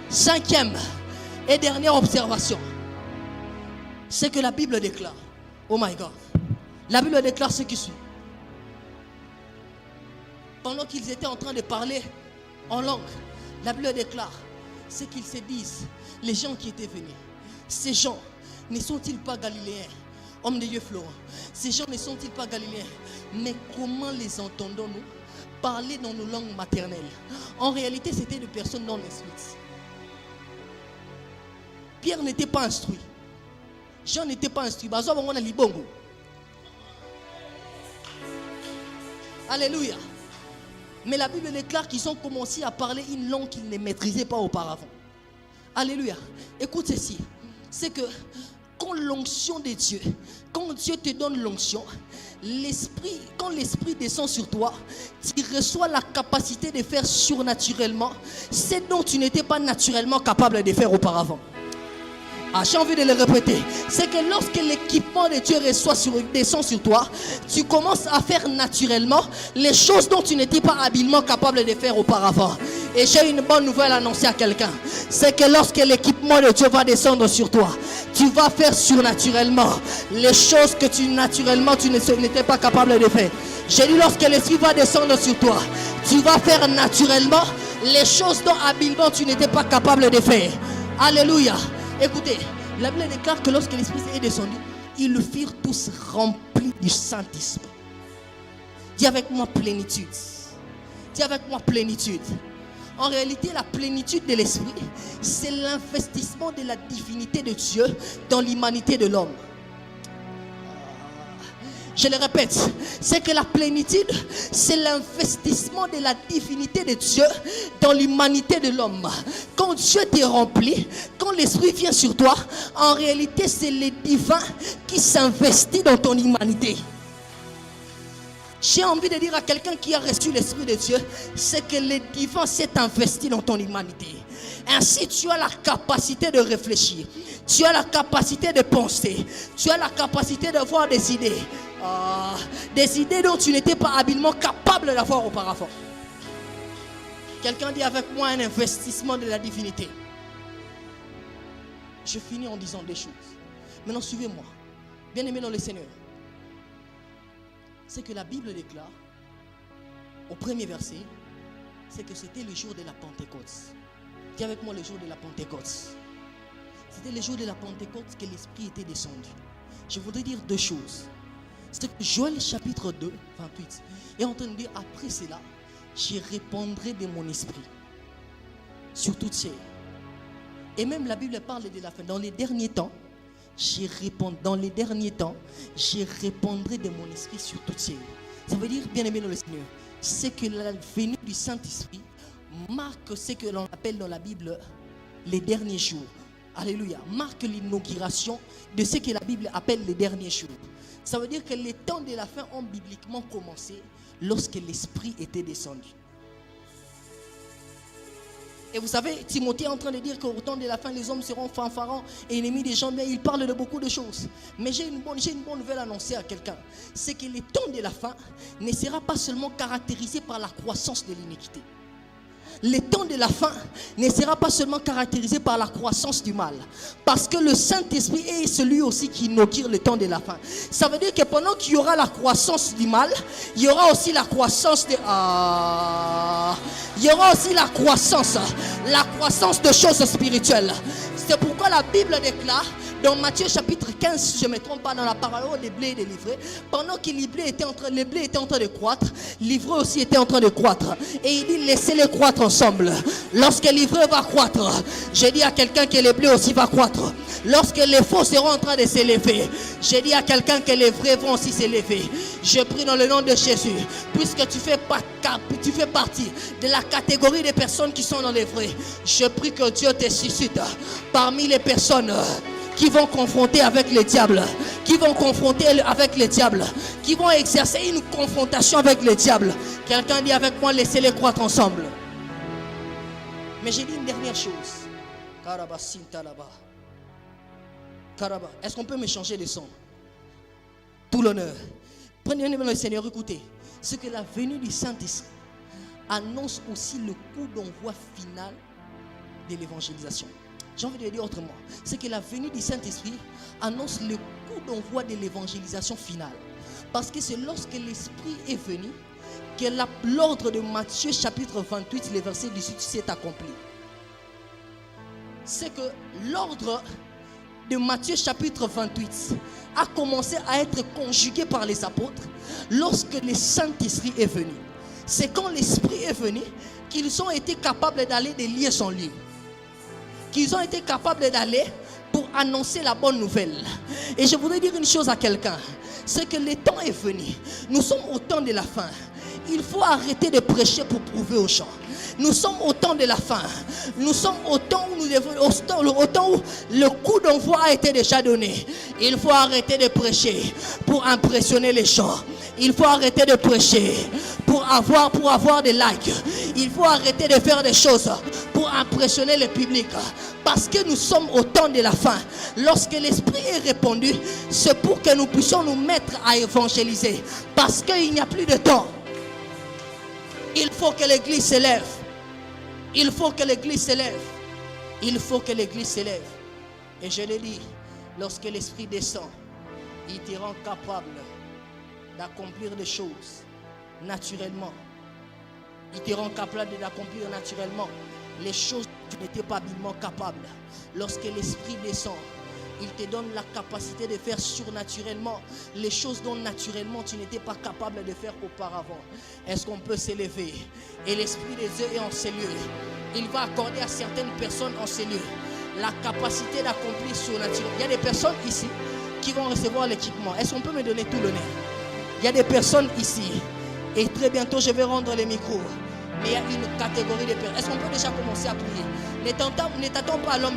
Cinquième et dernière observation, c'est que la Bible déclare, oh my God, la Bible déclare ce qui suit. Pendant qu'ils étaient en train de parler en langue, la Bible déclare ce qu'ils se disent, les gens qui étaient venus. Ces gens ne sont-ils pas galiléens? Hommes de Dieu Florent, ces gens ne sont-ils pas galiléens? Mais comment les entendons-nous parler dans nos langues maternelles? En réalité, c'était des personnes non instruites. Pierre n'était pas instruit. Jean n'était pas instruit. Alléluia. Mais la Bible déclare qu'ils ont commencé à parler une langue qu'ils ne maîtrisaient pas auparavant. Alléluia. Écoute ceci. C'est que quand l'onction de Dieu, quand Dieu te donne l'onction, quand l'Esprit descend sur toi, tu reçois la capacité de faire surnaturellement ce dont tu n'étais pas naturellement capable de faire auparavant. J'ai envie de le répéter. C'est que lorsque l'équipement de Dieu descend sur toi, tu commences à faire naturellement les choses dont tu n'étais pas habilement capable de faire auparavant. Et j'ai une bonne nouvelle à annoncer à quelqu'un. C'est que lorsque l'équipement de Dieu va descendre sur toi, tu vas faire surnaturellement les choses que tu n'étais pas capable de faire. J'ai dit lorsque l'Esprit va descendre sur toi, tu vas faire naturellement les choses dont habilement tu n'étais pas capable de faire. Alléluia. Écoutez, la Bible déclare que lorsque l'Esprit est descendu, ils furent tous remplis du Saint-Esprit. Dis avec moi plénitude. Dis avec moi plénitude. En réalité, la plénitude de l'Esprit, c'est l'investissement de la divinité de Dieu dans l'humanité de l'homme. Je le répète, c'est que la plénitude, c'est l'investissement de la divinité de Dieu dans l'humanité de l'homme. Quand Dieu t'est rempli, quand l'Esprit vient sur toi, en réalité, c'est le divin qui s'investit dans ton humanité. J'ai envie de dire à quelqu'un qui a reçu l'Esprit de Dieu, c'est que le divin s'est investi dans ton humanité. Ainsi, tu as la capacité de réfléchir, tu as la capacité de penser, tu as la capacité d'avoir des idées. Des idées dont tu n'étais pas habilement capable d'avoir auparavant. Quelqu'un dit avec moi un investissement de la divinité. Je finis en disant des choses. Maintenant suivez-moi. Bien aimé dans le Seigneur. C'est que la Bible déclare au premier verset, c'est que c'était le jour de la Pentecôte. Dis avec moi le jour de la Pentecôte. C'était le jour de la Pentecôte que l'Esprit était descendu. Je voudrais dire deux choses. C'est que Joël chapitre 2, 28 est en train de dire, après cela, je répandrai de mon esprit sur toute chair. Et même la Bible parle de la fin. Dans les derniers temps, je répandrai de mon esprit sur toute chair. Ça veut dire, bien aimé dans le Seigneur, c'est que la venue du Saint-Esprit marque ce que l'on appelle dans la Bible les derniers jours. Alléluia. Marque l'inauguration de ce que la Bible appelle les derniers jours. Ça veut dire que les temps de la fin ont bibliquement commencé lorsque l'Esprit était descendu. Et vous savez, Timothée est en train de dire qu'au temps de la fin, les hommes seront fanfarons et ennemis des gens. Mais il parle de beaucoup de choses. Mais j'ai une bonne nouvelle à annoncer à quelqu'un. C'est que les temps de la fin ne sera pas seulement caractérisé par la croissance de l'iniquité. Le temps de la fin ne sera pas seulement caractérisé par la croissance du mal. Parce que le Saint-Esprit est celui aussi qui inaugure le temps de la fin. Ça veut dire que pendant qu'il y aura la croissance du mal, il y aura aussi la croissance de... il y aura aussi la croissance de choses spirituelles. C'est pourquoi la Bible déclare dans Matthieu chapitre 15, si je ne me trompe pas, dans la parole où les blés et les livrés, pendant que les blés étaient en train de croître, l'ivraie aussi était en train de croître. Et il dit laissez-les croître ensemble. Lorsque l'ivraie va croître, j'ai dit à quelqu'un que les blés aussi va croître. Lorsque les faux seront en train de s'élever, j'ai dit à quelqu'un que les vrais vont aussi s'élever. Je prie dans le nom de Jésus, puisque tu fais partie de la catégorie des personnes qui sont dans les vrais. Je prie que Dieu te suscite parmi les personnes qui vont confronter avec le diable, qui vont exercer une confrontation avec le diable. Quelqu'un dit avec moi, laissez-les croître ensemble. Mais j'ai dit une dernière chose. Est-ce qu'on peut me changer de son? Tout l'honneur. Prenez le Seigneur, écoutez. Ce que la venue du Saint-Esprit annonce aussi le coup d'envoi final de l'évangélisation. J'ai envie de le dire autrement. C'est que la venue du Saint-Esprit annonce le coup d'envoi de l'évangélisation finale. Parce que c'est lorsque l'Esprit est venu que l'ordre de Matthieu chapitre 28, le verset 18 s'est accompli. C'est que l'ordre de Matthieu chapitre 28 a commencé à être conjugué par les apôtres lorsque le Saint-Esprit est venu. C'est quand l'Esprit est venu qu'ils ont été capables d'aller de lieu en lieu. Qu'ils ont été capables d'aller pour annoncer la bonne nouvelle. Et je voudrais dire une chose à quelqu'un. C'est que le temps est venu. Nous sommes au temps de la fin. Il faut arrêter de prêcher pour prouver aux gens. Nous sommes au temps de la fin. Nous sommes au temps où le coup d'envoi a été déjà donné. Il faut arrêter de prêcher pour impressionner les gens. Il faut arrêter de prêcher pour avoir des likes. Il faut arrêter de faire des choses pour impressionner le public. Parce que nous sommes au temps de la fin. Lorsque l'Esprit est répandu, c'est pour que nous puissions nous mettre à évangéliser. Parce qu'il n'y a plus de temps. Il faut que l'Église s'élève. Il faut que l'Église s'élève. Il faut que l'Église s'élève. Et je le dis, lorsque l'Esprit descend, il te rend capable d'accomplir des choses naturellement. Il te rend capable d'accomplir naturellement les choses que tu n'étais pas habilement capable. Lorsque l'Esprit descend, Il te donne la capacité de faire surnaturellement les choses dont naturellement tu n'étais pas capable de faire auparavant. Est-ce qu'on peut s'élever? Et l'Esprit de Dieu est en ces lieux. Il va accorder à certaines personnes en ces lieux la capacité d'accomplir surnaturellement. Il y a des personnes ici qui vont recevoir l'équipement. Est-ce qu'on peut me donner tout l'honneur? Il y a des personnes ici. Et très bientôt, je vais rendre les micros. Mais il y a une catégorie de personnes. Est-ce qu'on peut déjà commencer à prier? Ne t'attends pas à l'homme